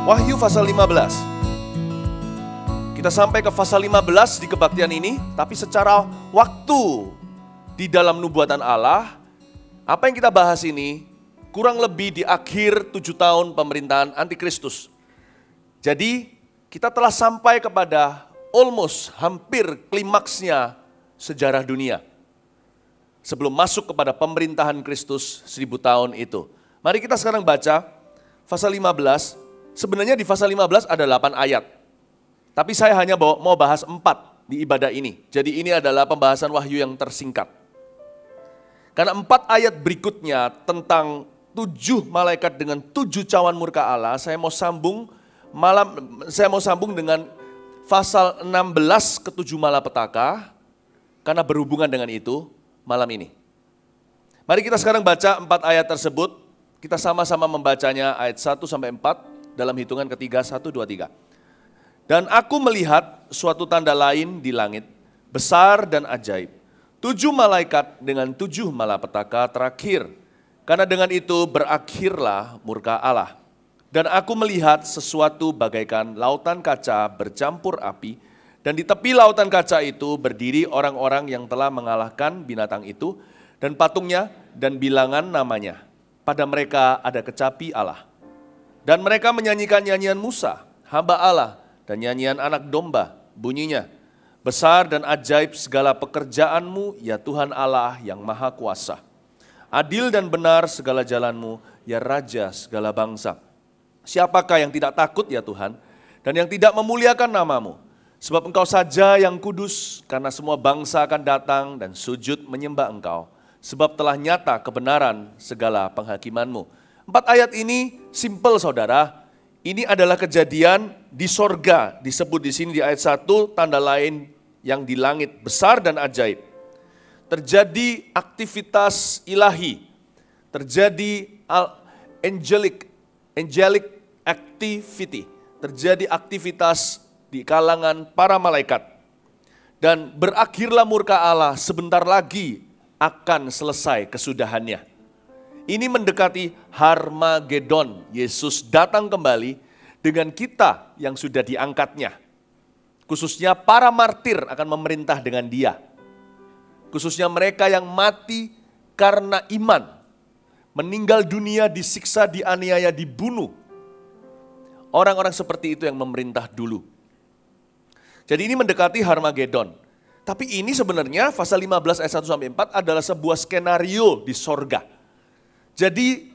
Wahyu pasal 15. Kita sampai ke pasal 15 di kebaktian ini, tapi secara waktu di dalam nubuatan Allah, apa yang kita bahas ini kurang lebih di akhir 7 tahun pemerintahan Antikristus. Jadi kita telah sampai kepada hampir klimaksnya sejarah dunia. Sebelum masuk kepada pemerintahan Kristus 1000 tahun itu. Mari kita sekarang baca pasal 15. Sebenarnya di pasal 15 ada 8 ayat. Tapi saya hanya mau bahas 4 di ibadah ini. Jadi ini adalah pembahasan wahyu yang tersingkat. Karena 4 ayat berikutnya tentang 7 malaikat dengan 7 cawan murka Allah, saya mau sambung dengan pasal 16 ke 7 malapetaka, karena berhubungan dengan itu malam ini. Mari kita sekarang baca 4 ayat tersebut, kita sama-sama membacanya ayat 1 sampai 4 dalam hitungan ketiga, 1, 2, 3. Dan aku melihat suatu tanda lain di langit, besar dan ajaib. 7 malaikat dengan 7 malapetaka terakhir, karena dengan itu berakhirlah murka Allah. Dan aku melihat sesuatu bagaikan lautan kaca bercampur api, dan di tepi lautan kaca itu berdiri orang-orang yang telah mengalahkan binatang itu, dan patungnya dan bilangan namanya. Pada mereka ada kecapi Allah. Dan mereka menyanyikan nyanyian Musa, hamba Allah, dan nyanyian anak domba, bunyinya, besar dan ajaib segala pekerjaanmu, ya Tuhan Allah yang maha kuasa. Adil dan benar segala jalanmu, ya Raja segala bangsa. Siapakah yang tidak takut ya Tuhan, dan yang tidak memuliakan namamu? Sebab engkau saja yang kudus, karena semua bangsa akan datang dan sujud menyembah engkau. Sebab telah nyata kebenaran segala penghakimanmu. 4 ayat ini simple saudara, ini adalah kejadian di sorga, disebut di sini di ayat 1, tanda lain yang di langit, besar dan ajaib. Terjadi aktivitas ilahi, terjadi angelic activity, terjadi aktivitas di kalangan para malaikat. Dan berakhirlah murka Allah, sebentar lagi akan selesai kesudahannya. Ini mendekati Harmagedon, Yesus datang kembali dengan kita yang sudah diangkatnya. Khususnya para martir akan memerintah dengan dia. Khususnya mereka yang mati karena iman. Meninggal dunia, disiksa, dianiaya, dibunuh. Orang-orang seperti itu yang memerintah dulu. Jadi ini mendekati Harmagedon. Tapi ini sebenarnya pasal 15 ayat 1-4 adalah sebuah skenario di sorga. Jadi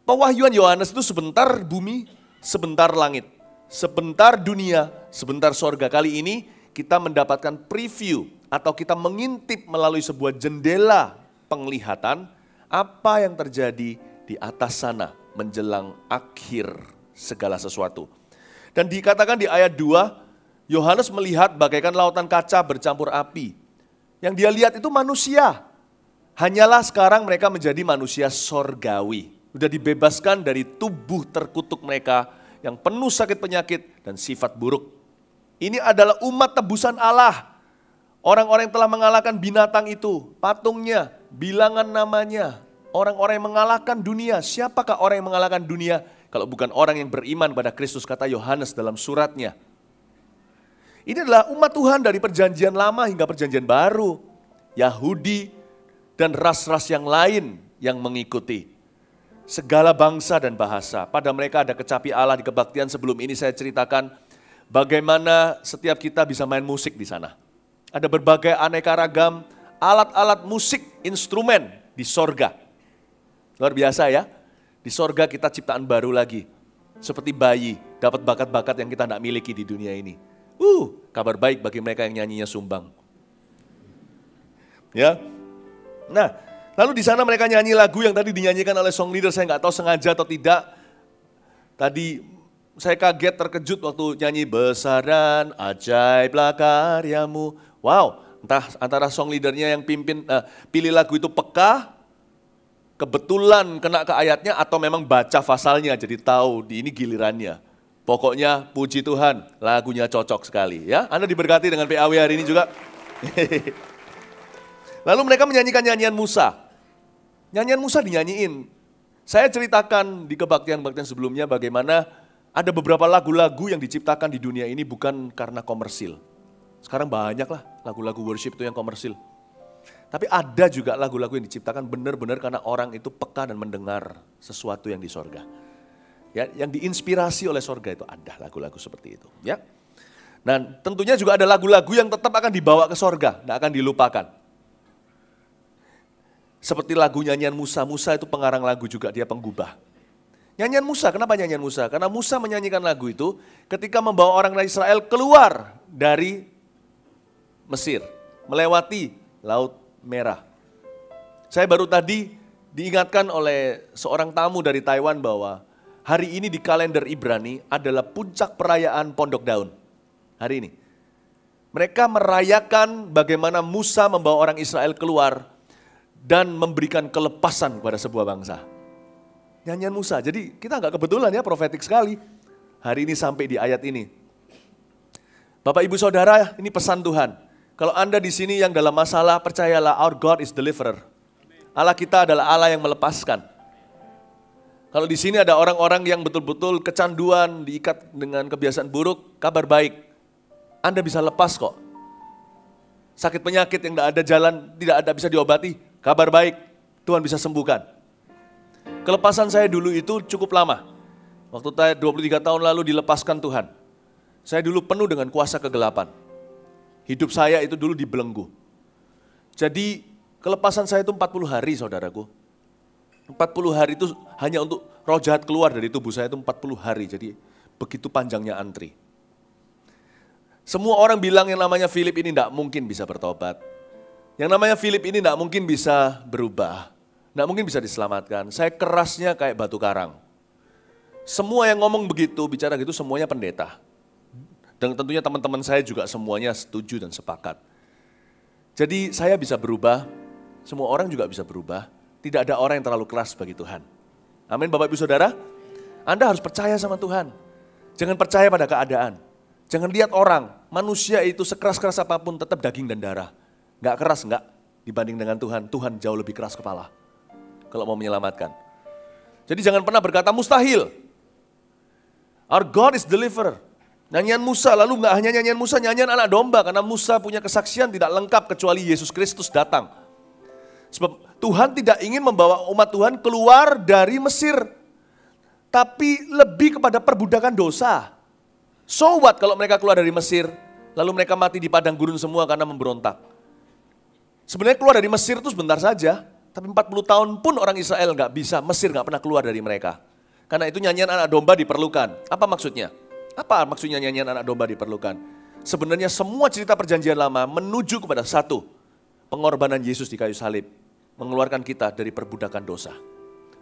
pewahyuan Yohanes itu sebentar bumi, sebentar langit. Sebentar dunia, sebentar sorga. Kali ini kita mendapatkan preview atau kita mengintip melalui sebuah jendela penglihatan apa yang terjadi di atas sana menjelang akhir segala sesuatu. Dan dikatakan di ayat 2, Yohanes melihat bagaikan lautan kaca bercampur api. Yang dia lihat itu manusia. Hanyalah sekarang mereka menjadi manusia sorgawi. Sudah dibebaskan dari tubuh terkutuk mereka yang penuh sakit penyakit dan sifat buruk. Ini adalah umat tebusan Allah. Orang-orang yang telah mengalahkan binatang itu, patungnya, bilangan namanya. Orang-orang yang mengalahkan dunia. Siapakah orang yang mengalahkan dunia? Kalau bukan orang yang beriman pada Kristus, kata Yohanes dalam suratnya. Ini adalah umat Tuhan dari perjanjian lama hingga perjanjian baru. Yahudi dan ras-ras yang lain yang mengikuti. Segala bangsa dan bahasa. Pada mereka ada kecapi Allah. Di kebaktian sebelum ini saya ceritakan bagaimana setiap kita bisa main musik di sana. Ada berbagai aneka ragam alat-alat musik, instrumen di sorga. Luar biasa ya. Di sorga kita ciptaan baru lagi. Seperti bayi, dapat bakat-bakat yang kita tidak miliki di dunia ini. Kabar baik bagi mereka yang nyanyinya sumbang. Ya. Nah, lalu di sana mereka nyanyi lagu yang tadi dinyanyikan oleh song leader, saya nggak tahu sengaja atau tidak. Tadi saya kaget, terkejut waktu nyanyi besar dan ajaiblah karyamu. Wow, entah antara song leadernya yang pilih lagu itu peka, kebetulan kena ke ayatnya atau memang baca pasalnya jadi tahu di ini gilirannya. Pokoknya puji Tuhan, lagunya cocok sekali ya. Anda diberkati dengan PAW hari ini juga. Lalu mereka menyanyikan nyanyian Musa. Nyanyian Musa dinyanyiin. Saya ceritakan di kebaktian-kebaktian sebelumnya bagaimana Ada beberapa lagu-lagu yang diciptakan di dunia ini bukan karena komersil. Sekarang banyak lah lagu-lagu worship itu yang komersil. Tapi ada juga lagu-lagu yang diciptakan benar-benar karena orang itu peka dan mendengar sesuatu yang di sorga. Ya, yang diinspirasi oleh sorga itu ada lagu-lagu seperti itu. Ya. Dan tentunya juga ada lagu-lagu yang tetap akan dibawa ke sorga, tidak akan dilupakan. Seperti lagu nyanyian Musa. Musa itu pengarang lagu juga, dia penggubah. Nyanyian Musa, kenapa nyanyian Musa? Karena Musa menyanyikan lagu itu ketika membawa orang Israel keluar dari Mesir, melewati Laut Merah. Saya baru tadi diingatkan oleh seorang tamu dari Taiwan bahwa hari ini di kalender Ibrani adalah puncak perayaan Pondok Daun. Hari ini. Mereka merayakan bagaimana Musa membawa orang Israel keluar dan memberikan kelepasan kepada sebuah bangsa. Nyanyian Musa, jadi kita nggak kebetulan ya, profetik sekali. Hari ini sampai di ayat ini. Bapak Ibu Saudara, ini pesan Tuhan. Kalau Anda di sini yang dalam masalah, percayalah, our God is deliverer. Allah kita adalah Allah yang melepaskan. Kalau di sini ada orang-orang yang betul-betul kecanduan, diikat dengan kebiasaan buruk, kabar baik. Anda bisa lepas kok. Sakit penyakit yang tidak ada jalan, tidak ada bisa diobati, kabar baik, Tuhan bisa sembuhkan. Kelepasan saya dulu itu cukup lama. Waktu saya 23 tahun lalu dilepaskan Tuhan. Saya dulu penuh dengan kuasa kegelapan. Hidup saya itu dulu dibelenggu. Jadi kelepasan saya itu 40 hari saudaraku. 40 hari itu hanya untuk roh jahat keluar dari tubuh saya itu 40 hari. Jadi begitu panjangnya antri. Semua orang bilang yang namanya Philip ini tidak mungkin bisa bertobat. Yang namanya Philip ini tidak mungkin bisa berubah. Tidak mungkin bisa diselamatkan. Saya kerasnya kayak batu karang. Semua yang ngomong begitu, bicara gitu semuanya pendeta. Dan tentunya teman-teman saya juga semuanya setuju dan sepakat. Jadi saya bisa berubah, semua orang juga bisa berubah. Tidak ada orang yang terlalu keras bagi Tuhan. Amin Bapak Ibu Saudara. Anda harus percaya sama Tuhan. Jangan percaya pada keadaan. Jangan lihat orang, manusia itu sekeras-keras apapun tetap daging dan darah. Enggak keras, enggak. Dibanding dengan Tuhan, Tuhan jauh lebih keras kepala. Kalau mau menyelamatkan. Jadi jangan pernah berkata mustahil. Our God is deliverer. Nyanyian Musa, lalu enggak hanya nyanyian Musa, nyanyian anak domba. Karena Musa punya kesaksian tidak lengkap kecuali Yesus Kristus datang. Sebab Tuhan tidak ingin membawa umat Tuhan keluar dari Mesir. Tapi lebih kepada perbudakan dosa. So what kalau mereka keluar dari Mesir, lalu mereka mati di padang gurun semua karena memberontak. Sebenarnya keluar dari Mesir itu sebentar saja, tapi 40 tahun pun orang Israel nggak bisa, Mesir nggak pernah keluar dari mereka. Karena itu nyanyian anak domba diperlukan. Apa maksudnya? Apa maksudnya nyanyian anak domba diperlukan? Sebenarnya semua cerita perjanjian lama menuju kepada satu, pengorbanan Yesus di kayu salib, mengeluarkan kita dari perbudakan dosa.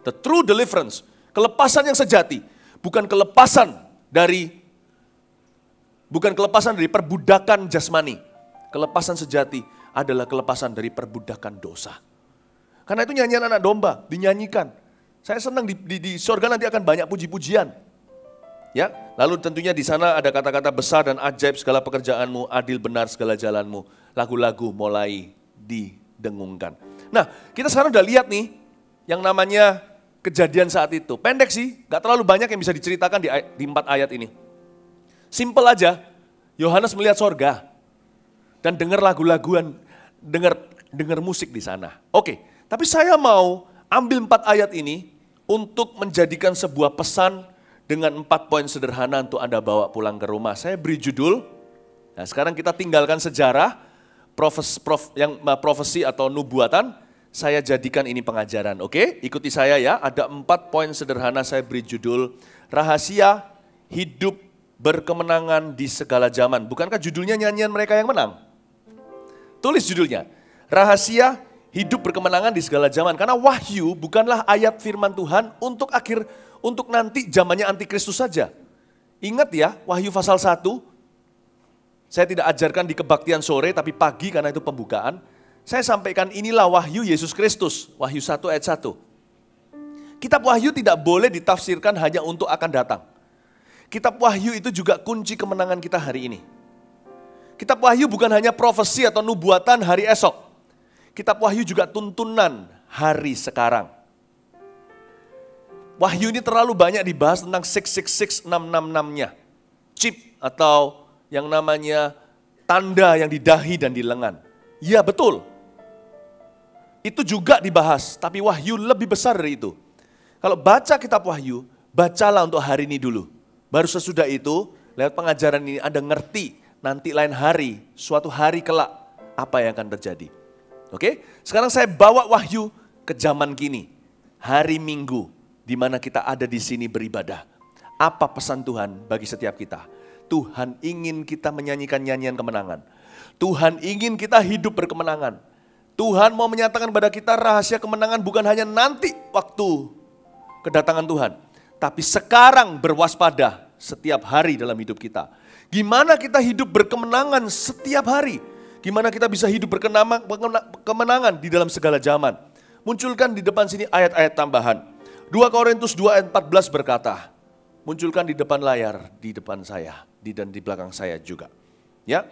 The true deliverance, kelepasan yang sejati, bukan kelepasan dari perbudakan jasmani. Kelepasan sejati adalah kelepasan dari perbudakan dosa. Karena itu nyanyian anak domba dinyanyikan. Saya senang di surga nanti akan banyak puji-pujian. Ya, lalu tentunya di sana ada kata-kata besar dan ajaib segala pekerjaanmu, adil benar segala jalanmu. Lagu-lagu mulai didengungkan. Nah, kita sekarang udah lihat nih yang namanya kejadian saat itu. Pendek sih, gak terlalu banyak yang bisa diceritakan di 4 ayat ini. Simple aja, Yohanes melihat sorga dan dengar lagu-laguan, dengar musik di sana. Oke, tapi saya mau ambil 4 ayat ini untuk menjadikan sebuah pesan dengan 4 poin sederhana untuk Anda bawa pulang ke rumah. Saya beri judul, nah sekarang kita tinggalkan sejarah, profesi atau nubuatan, saya jadikan ini pengajaran. Oke, ikuti saya ya, ada 4 poin sederhana saya beri judul, rahasia hidup berkemenangan di segala zaman. Bukankah judulnya nyanyian mereka yang menang? Tulis judulnya, rahasia hidup berkemenangan di segala zaman. Karena wahyu bukanlah ayat firman Tuhan untuk nanti zamannya antikristus saja. Ingat ya, Wahyu pasal 1, saya tidak ajarkan di kebaktian sore tapi pagi karena itu pembukaan. Saya sampaikan inilah wahyu Yesus Kristus, Wahyu 1 ayat 1. Kitab Wahyu tidak boleh ditafsirkan hanya untuk akan datang. Kitab Wahyu itu juga kunci kemenangan kita hari ini. Kitab Wahyu bukan hanya profesi atau nubuatan hari esok. Kitab Wahyu juga tuntunan hari sekarang. Wahyu ini terlalu banyak dibahas tentang 666, 666-nya. Chip atau yang namanya tanda yang di dahi dan di lengan. Ya betul. Itu juga dibahas, tapi wahyu lebih besar dari itu. Kalau baca kitab wahyu, bacalah untuk hari ini dulu. Baru sesudah itu, lewat pengajaran ini Anda ngerti nanti lain hari, suatu hari kelak, apa yang akan terjadi. Oke, sekarang saya bawa wahyu ke zaman kini. Hari Minggu, di mana kita ada di sini beribadah. Apa pesan Tuhan bagi setiap kita? Tuhan ingin kita menyanyikan nyanyian kemenangan. Tuhan ingin kita hidup berkemenangan. Tuhan mau menyatakan kepada kita rahasia kemenangan bukan hanya nanti waktu kedatangan Tuhan. Tapi sekarang berwaspada setiap hari dalam hidup kita. Gimana kita hidup berkemenangan setiap hari? Gimana kita bisa hidup kemenangan di dalam segala zaman? Munculkan di depan sini ayat-ayat tambahan. 2 Korintus 2 ayat 14 berkata, munculkan di depan layar, di depan saya, dan di belakang saya juga. Ya.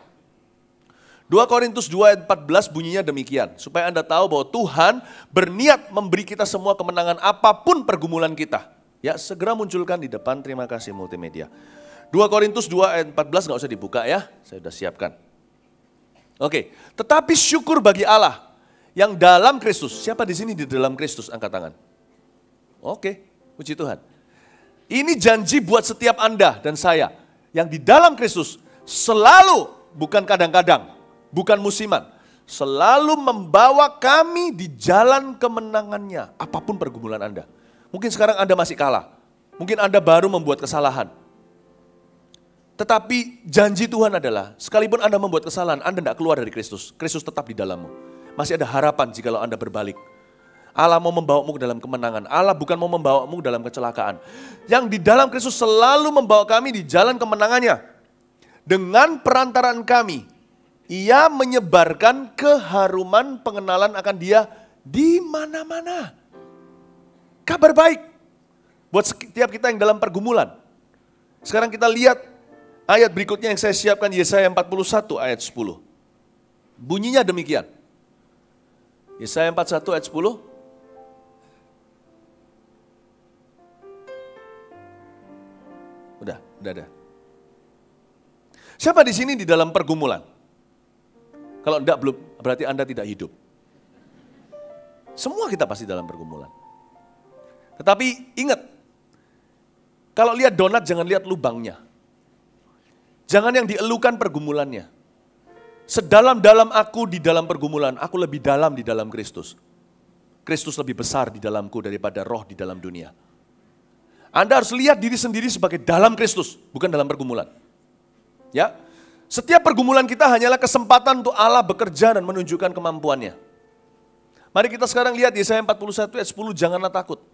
2 Korintus 2 ayat 14 bunyinya demikian, supaya Anda tahu bahwa Tuhan berniat memberi kita semua kemenangan apapun pergumulan kita. Ya, segera munculkan di depan, terima kasih multimedia. 2 Korintus 2 ayat 14 nggak usah dibuka ya, saya sudah siapkan. Oke, tetapi syukur bagi Allah yang dalam Kristus. Siapa di sini di dalam Kristus? Angkat tangan. Oke, puji Tuhan. Ini janji buat setiap Anda dan saya yang di dalam Kristus selalu, bukan kadang-kadang, bukan musiman, selalu membawa kami di jalan kemenangannya, apapun pergumulan Anda. Mungkin sekarang Anda masih kalah, mungkin Anda baru membuat kesalahan. Tetapi janji Tuhan adalah, sekalipun Anda membuat kesalahan, Anda tidak keluar dari Kristus. Kristus tetap di dalammu. Masih ada harapan jikalau Anda berbalik. Allah mau membawamu ke dalam kemenangan. Allah bukan mau membawamu dalam kecelakaan. Yang di dalam Kristus selalu membawa kami di jalan kemenangannya. Dengan perantaraan kami, Ia menyebarkan keharuman pengenalan akan Dia di mana-mana. Kabar baik buat setiap kita yang dalam pergumulan. Sekarang kita lihat ayat berikutnya yang saya siapkan, Yesaya 41 ayat 10. Bunyinya demikian. Yesaya 41 ayat 10. Udah ada. Siapa di sini di dalam pergumulan? Kalau enggak belum, berarti Anda tidak hidup. Semua kita pasti dalam pergumulan. Tetapi ingat, kalau lihat donat jangan lihat lubangnya. Jangan yang dielukan pergumulannya. Sedalam-dalam aku di dalam pergumulan, aku lebih dalam di dalam Kristus. Kristus lebih besar di dalamku daripada roh di dalam dunia. Anda harus lihat diri sendiri sebagai dalam Kristus, bukan dalam pergumulan. Ya, setiap pergumulan kita hanyalah kesempatan untuk Allah bekerja dan menunjukkan kemampuannya. Mari kita sekarang lihat Yesaya 41 ayat 10, janganlah takut.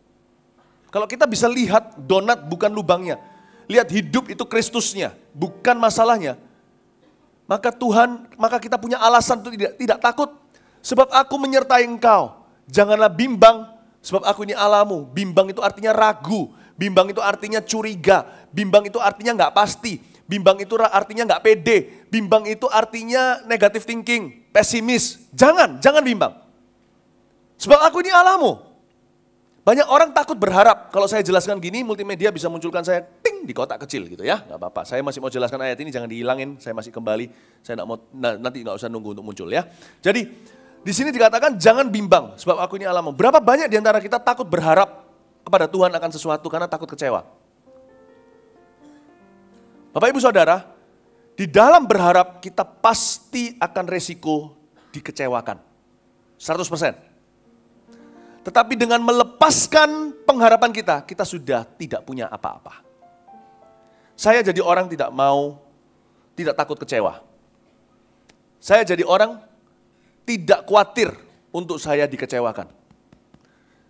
Kalau kita bisa lihat donat bukan lubangnya, lihat hidup itu Kristusnya, bukan masalahnya. Maka kita punya alasan untuk tidak takut. Sebab aku menyertai engkau, janganlah bimbang, sebab aku ini Allahmu. Bimbang itu artinya ragu, bimbang itu artinya curiga, bimbang itu artinya nggak pasti, bimbang itu artinya nggak pede, bimbang itu artinya negative thinking, pesimis. Jangan bimbang. Sebab aku ini Allahmu. Banyak orang takut berharap, kalau saya jelaskan gini, multimedia bisa munculkan saya ting di kotak kecil gitu ya, nggak apa-apa. Saya masih mau jelaskan ayat ini, jangan dihilangin, saya masih kembali, saya nanti nggak usah nunggu untuk muncul ya. Jadi di sini dikatakan jangan bimbang, sebab aku ini Allahmu. Berapa banyak di antara kita takut berharap kepada Tuhan akan sesuatu karena takut kecewa? Bapak Ibu Saudara, di dalam berharap kita pasti akan resiko dikecewakan, 100%. Tetapi dengan melepaskan pengharapan kita sudah tidak punya apa-apa. Saya jadi orang tidak takut kecewa. Saya jadi orang tidak khawatir untuk saya dikecewakan.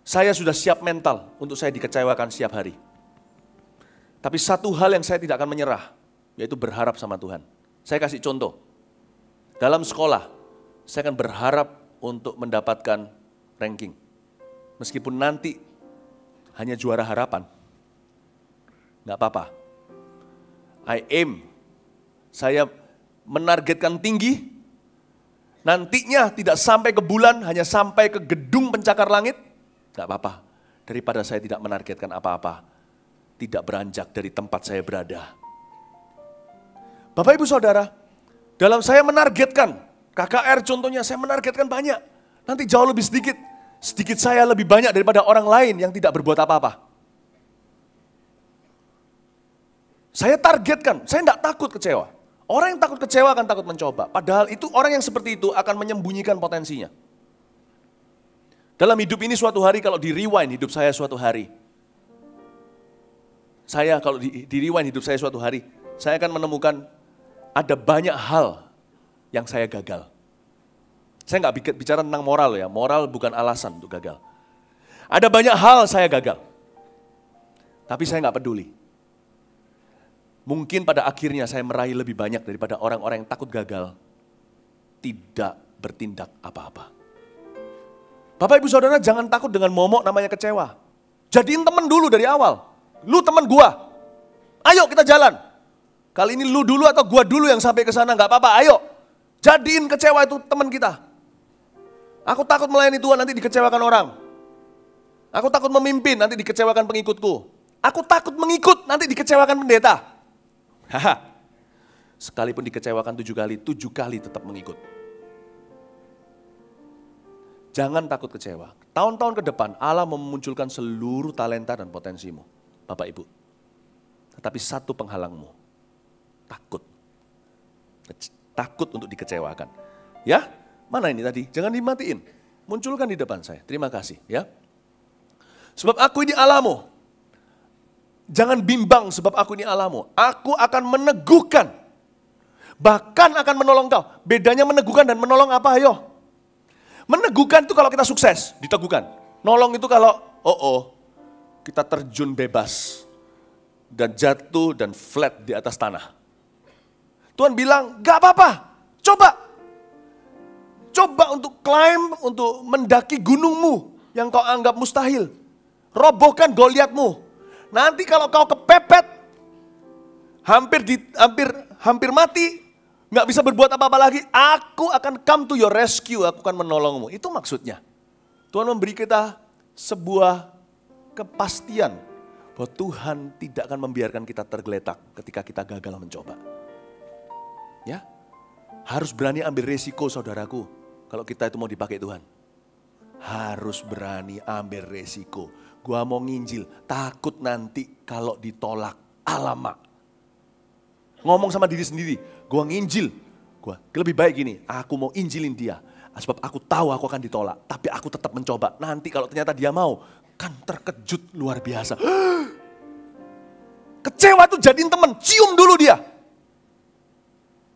Saya sudah siap mental untuk saya dikecewakan setiap hari. Tapi satu hal yang saya tidak akan menyerah, yaitu berharap sama Tuhan. Saya kasih contoh. Dalam sekolah, saya akan berharap untuk mendapatkan ranking. Meskipun nanti hanya juara harapan, nggak apa-apa. Saya menargetkan tinggi, nantinya tidak sampai ke bulan, hanya sampai ke gedung pencakar langit, nggak apa-apa. daripada saya tidak menargetkan apa-apa, tidak beranjak dari tempat saya berada. Bapak Ibu Saudara, dalam saya menargetkan, KKR contohnya saya menargetkan banyak, nanti jauh lebih sedikit. Sedikit saya lebih banyak daripada orang lain yang tidak berbuat apa-apa. Saya targetkan, saya tidak takut kecewa. Orang yang takut kecewa akan takut mencoba. Padahal itu orang yang seperti itu akan menyembunyikan potensinya. Dalam hidup ini suatu hari kalau di-rewind hidup saya suatu hari. Saya kalau di-rewind hidup saya suatu hari, saya akan menemukan ada banyak hal yang saya gagal. Saya nggak bicara tentang moral ya, moral bukan alasan untuk gagal. Ada banyak hal saya gagal, tapi saya nggak peduli. Mungkin pada akhirnya saya meraih lebih banyak daripada orang-orang yang takut gagal, tidak bertindak apa-apa. Bapak Ibu Saudara jangan takut dengan momok namanya kecewa. Jadiin teman dulu dari awal. Lu teman gua, ayo kita jalan. Kali ini lu dulu atau gua dulu yang sampai ke sana, nggak apa-apa, ayo. Jadiin kecewa itu teman kita. Aku takut melayani Tuhan, nanti dikecewakan orang. Aku takut memimpin, nanti dikecewakan pengikutku. Aku takut mengikut, nanti dikecewakan pendeta. Haha. Sekalipun dikecewakan 7 kali tetap mengikut. Jangan takut kecewa. Tahun-tahun ke depan Allah memunculkan seluruh talenta dan potensimu, Bapak Ibu. Tetapi satu penghalangmu, takut. Takut untuk dikecewakan. Ya, mana ini tadi? Jangan dimatiin. Munculkan di depan saya. Terima kasih ya. Sebab aku ini Allahmu. Jangan bimbang sebab aku ini Allahmu. Aku akan meneguhkan. Bahkan akan menolong kau. Bedanya meneguhkan dan menolong apa? Ayo. Meneguhkan itu kalau kita sukses, diteguhkan. Nolong itu kalau kita terjun bebas. Dan jatuh dan flat di atas tanah. Tuhan bilang, gak apa-apa. Coba. Coba untuk climb, untuk mendaki gunungmu yang kau anggap mustahil. Robohkan Goliatmu. Nanti kalau kau kepepet, hampir mati, nggak bisa berbuat apa-apa lagi, aku akan come to your rescue, aku akan menolongmu. Itu maksudnya. Tuhan memberi kita sebuah kepastian bahwa Tuhan tidak akan membiarkan kita tergeletak ketika kita gagal mencoba. Ya, harus berani ambil resiko saudaraku, kalau kita itu mau dipakai Tuhan. Harus berani ambil resiko. Gua mau nginjil, takut nanti kalau ditolak, alamak. Ngomong sama diri sendiri, gua nginjil, gua lebih baik gini, aku mau injilin dia. Sebab aku tahu aku akan ditolak, tapi aku tetap mencoba. Nanti kalau ternyata dia mau, kan terkejut luar biasa. Kecewa tuh jadiin teman, cium dulu dia.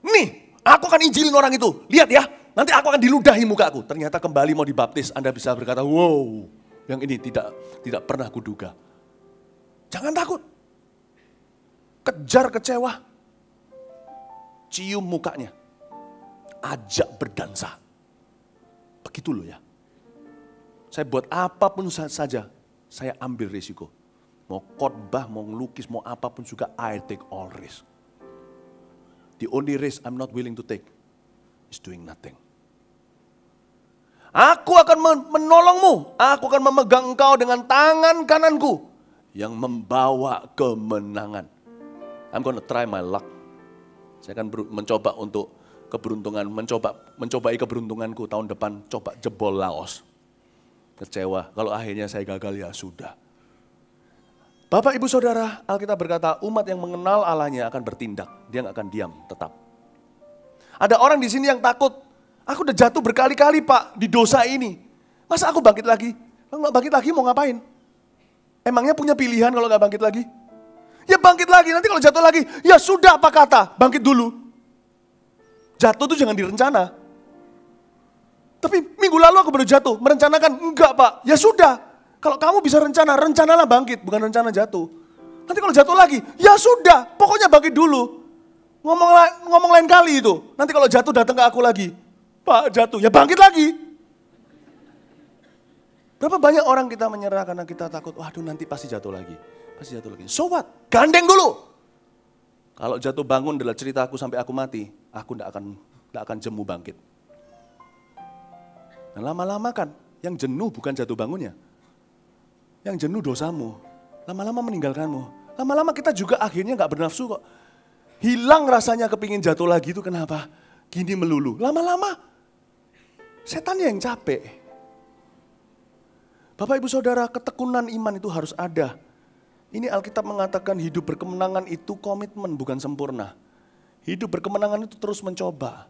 Nih, aku akan injilin orang itu, lihat ya, nanti aku akan diludahi mukaku. Ternyata kembali mau dibaptis, Anda bisa berkata, wow. Yang ini tidak pernah kuduga. Jangan takut. Kejar kecewa. Cium mukanya. Ajak berdansa. Begitu loh ya. Saya buat apapun saja, saya ambil risiko. Mau khotbah, mau ngelukis, mau apapun juga, I take all risk. The only risk I'm not willing to take is doing nothing. Aku akan menolongmu, aku akan memegang engkau dengan tangan kananku yang membawa kemenangan. I'm gonna try my luck. Saya akan mencoba untuk keberuntungan, mencobai keberuntunganku tahun depan, coba jebol Laos. Kecewa, kalau akhirnya saya gagal ya sudah. Bapak Ibu Saudara, Alkitab berkata umat yang mengenal Allahnya akan bertindak, dia nggak akan diam tetap. Ada orang di sini yang takut. Aku udah jatuh berkali-kali Pak di dosa ini. Masa aku bangkit lagi? Kalau nggak bangkit lagi mau ngapain? Emangnya punya pilihan kalau nggak bangkit lagi? Ya bangkit lagi, nanti kalau jatuh lagi, ya sudah apa kata, bangkit dulu. Jatuh tuh jangan direncana. Tapi minggu lalu aku baru jatuh, merencanakan, enggak Pak, ya sudah. Kalau kamu bisa rencana, rencanalah bangkit, bukan rencana jatuh. Nanti kalau jatuh lagi, ya sudah, pokoknya bangkit dulu. Ngomong lain kali itu, nanti kalau jatuh datang ke aku lagi. Pak jatuh, ya bangkit lagi. Berapa banyak orang kita menyerah karena kita takut, waduh nanti pasti jatuh lagi. Pasti jatuh lagi. So what? Gandeng dulu. Kalau jatuh bangun adalah cerita aku sampai aku mati, aku tidak akan jemu bangkit. Dan lama-lama kan, yang jenuh bukan jatuh bangunnya. Yang jenuh dosamu, lama-lama meninggalkanmu. Lama-lama kita juga akhirnya gak bernafsu kok. Hilang rasanya kepingin jatuh lagi itu kenapa? Gini melulu. Lama-lama setannya yang capek. Bapak ibu saudara, ketekunan iman itu harus ada. Ini Alkitab mengatakan hidup berkemenangan itu komitmen bukan sempurna. Hidup berkemenangan itu terus mencoba.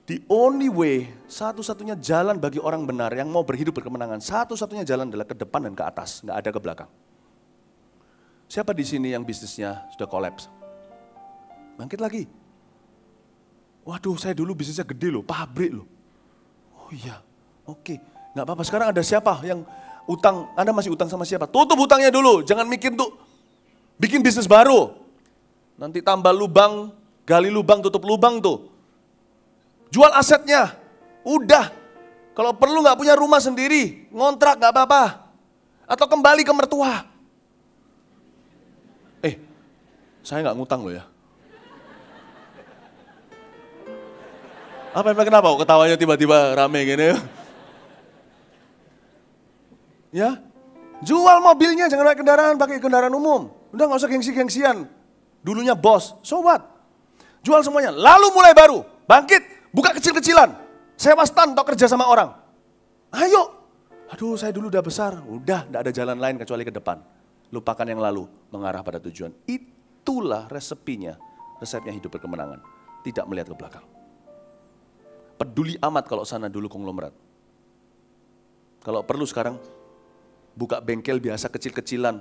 The only way, satu-satunya jalan bagi orang benar yang mau berhidup berkemenangan, satu-satunya jalan adalah ke depan dan ke atas, nggak ada ke belakang. Siapa di sini yang bisnisnya sudah kolaps? Bangkit lagi. Waduh, saya dulu bisnisnya gede loh, pabrik loh. Oh iya, oke. Nggak apa-apa, sekarang ada siapa yang utang, Anda masih utang sama siapa? Tutup hutangnya dulu, jangan mikir tuh bikin bisnis baru. Nanti tambah lubang, gali lubang, tutup lubang tuh. Jual asetnya, udah. Kalau perlu nggak punya rumah sendiri, ngontrak nggak apa-apa. Atau kembali ke mertua. Saya nggak ngutang loh ya. Apa emang kenapa ketawanya tiba-tiba rame gini? Ya, jual mobilnya, jangan pakai kendaraan umum. Udah nggak usah gengsi-gengsian. Dulunya bos, so what? Jual semuanya, lalu mulai baru, bangkit, buka kecil-kecilan. Sewa stand atau kerja sama orang. Ayo, aduh saya dulu udah besar, udah nggak ada jalan lain kecuali ke depan. Lupakan yang lalu, mengarah pada tujuan. Itulah resepnya hidup berkemenangan. Tidak melihat ke belakang. Peduli amat kalau sana dulu konglomerat. Kalau perlu sekarang, buka bengkel biasa kecil-kecilan,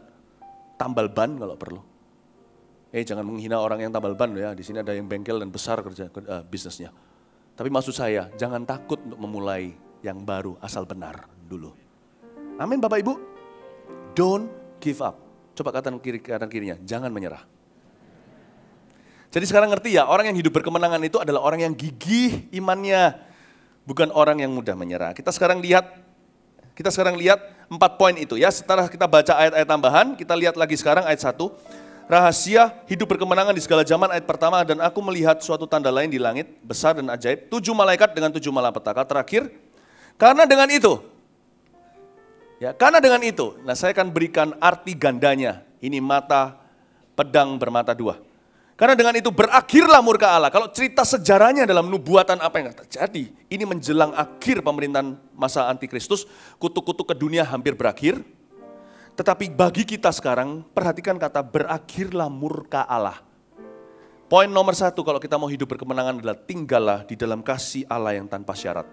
tambal ban kalau perlu. Jangan menghina orang yang tambal ban ya, di sini ada yang bengkel dan besar kerja bisnisnya. Tapi maksud saya, jangan takut untuk memulai yang baru asal benar dulu. Amin Bapak Ibu. Don't give up. Coba kanan kirinya, jangan menyerah. Jadi sekarang ngerti ya, orang yang hidup berkemenangan itu adalah orang yang gigih imannya, bukan orang yang mudah menyerah. Kita sekarang lihat 4 poin itu ya. Setelah kita baca ayat-ayat tambahan, kita lihat lagi sekarang ayat 1. Rahasia hidup berkemenangan di segala zaman, ayat pertama. Dan aku melihat suatu tanda lain di langit, besar dan ajaib, 7 malaikat dengan 7 malapetaka. Terakhir, karena dengan itu, nah saya akan berikan arti gandanya. Ini mata pedang bermata dua. Karena dengan itu berakhirlah murka Allah. Kalau cerita sejarahnya dalam nubuatan apa yang terjadi, ini menjelang akhir pemerintahan masa antikristus, kutuk-kutuk ke dunia hampir berakhir. Tetapi bagi kita sekarang, perhatikan kata berakhirlah murka Allah. Poin nomor 1 kalau kita mau hidup berkemenangan adalah tinggallah di dalam kasih Allah yang tanpa syarat.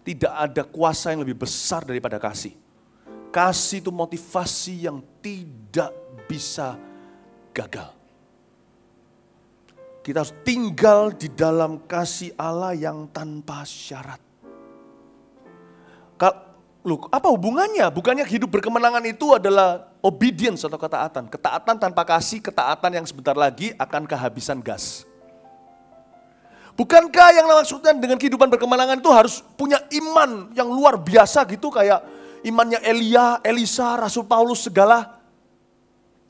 Tidak ada kuasa yang lebih besar daripada kasih. Kasih itu motivasi yang tidak bisa gagal. Kita harus tinggal di dalam kasih Allah yang tanpa syarat. Apa hubungannya? Bukannya hidup berkemenangan itu adalah obedience atau ketaatan. Ketaatan tanpa kasih, ketaatan yang sebentar lagi akan kehabisan gas. Bukankah yang maksudnya dengan kehidupan berkemenangan itu harus punya iman yang luar biasa gitu, kayak imannya Elia, Elisa, Rasul Paulus segala.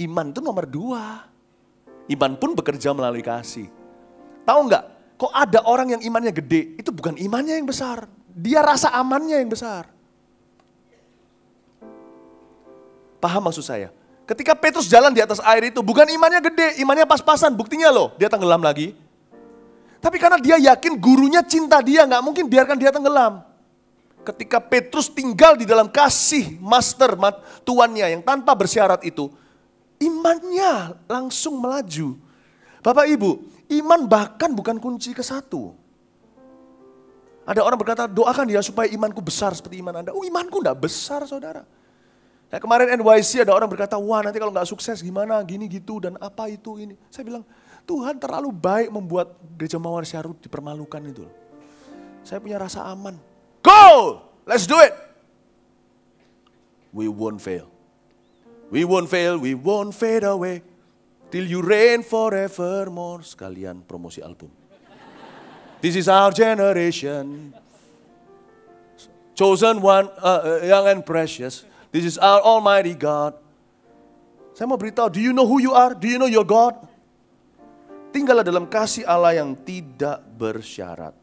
Iman itu nomor 2. Iman pun bekerja melalui kasih. Tahu nggak? Kok ada orang yang imannya gede? Itu bukan imannya yang besar. Dia rasa amannya yang besar. Paham maksud saya? Ketika Petrus jalan di atas air itu, bukan imannya gede, imannya pas-pasan. Buktinya loh, dia tenggelam lagi. Tapi karena dia yakin gurunya cinta dia, nggak mungkin biarkan dia tenggelam. Ketika Petrus tinggal di dalam kasih master tuannya yang tanpa bersyarat itu, imannya langsung melaju. Bapak Ibu, iman bahkan bukan kunci ke 1. Ada orang berkata, doakan dia supaya imanku besar seperti iman Anda. Imanku enggak besar saudara. Nah, kemarin NYC ada orang berkata, wah nanti kalau nggak sukses gimana, gini gitu dan apa itu ini. Saya bilang, Tuhan terlalu baik membuat gereja Mawar Syarut dipermalukan itu. Saya punya rasa aman. Go! Let's do it! We won't fail. We won't fail, we won't fade away. Till you reign forevermore. Sekalian promosi album. This is our generation. Chosen one, young and precious. This is our almighty God. Saya mau beritahu, do you know who you are? Do you know your God? Tinggallah dalam kasih Allah yang tidak bersyarat.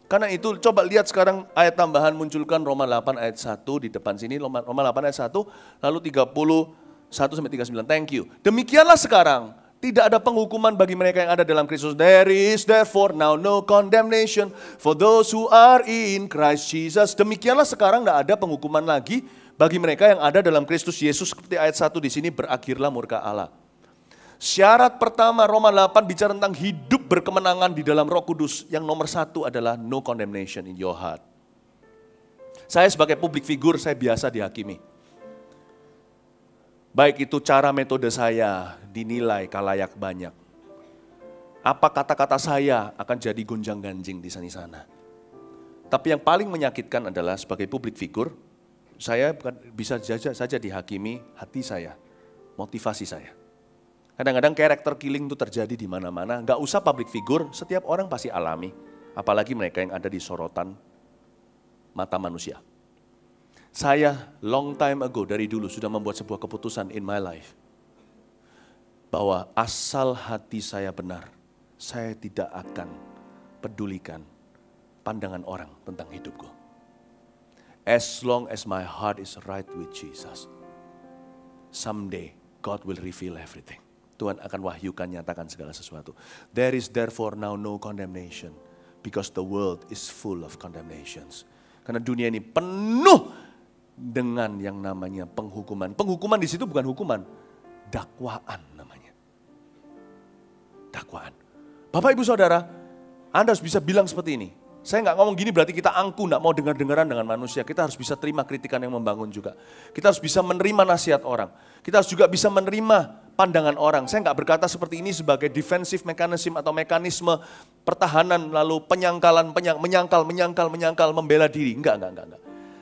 Karena itu coba lihat sekarang ayat tambahan, munculkan Roma 8 ayat 1 di depan sini, Roma 8 ayat 1, lalu 31-39, thank you. Demikianlah sekarang, tidak ada penghukuman bagi mereka yang ada dalam Kristus. There is therefore now no condemnation for those who are in Christ Jesus. Demikianlah sekarang tidak ada penghukuman lagi bagi mereka yang ada dalam Kristus Yesus. Seperti ayat 1 di sini, berakhirlah murka Allah. Syarat pertama Roma 8 bicara tentang hidup berkemenangan di dalam Roh Kudus. Yang nomor 1 adalah no condemnation in your heart. Saya sebagai public figure, saya biasa dihakimi. Baik itu cara metode saya dinilai kalayak banyak. Apa kata-kata saya akan jadi gonjang-ganjing di sana-sana. Tapi yang paling menyakitkan adalah sebagai public figure, saya bisa saja dihakimi hati saya, motivasi saya. Kadang-kadang character killing itu terjadi di mana-mana. Nggak usah public figure, setiap orang pasti alami. Apalagi mereka yang ada di sorotan mata manusia. Saya long time ago, dari dulu sudah membuat sebuah keputusan in my life. Bahwa asal hati saya benar, saya tidak akan pedulikan pandangan orang tentang hidupku. As long as my heart is right with Jesus, someday God will reveal everything. Tuhan akan wahyukan, nyatakan segala sesuatu. There is therefore now no condemnation, because the world is full of condemnations. Karena dunia ini penuh dengan yang namanya penghukuman. Penghukuman di situ bukan hukuman, dakwaan namanya. Dakwaan. Bapak Ibu Saudara, Anda harus bisa bilang seperti ini. Saya nggak ngomong gini berarti kita angku, nggak mau dengar-dengaran dengan manusia. Kita harus bisa terima kritikan yang membangun juga. Kita harus bisa menerima nasihat orang. Kita harus juga bisa menerima pandangan orang. Saya nggak berkata seperti ini sebagai defensive mechanism atau mekanisme pertahanan lalu penyangkalan, menyangkal, membela diri. Enggak.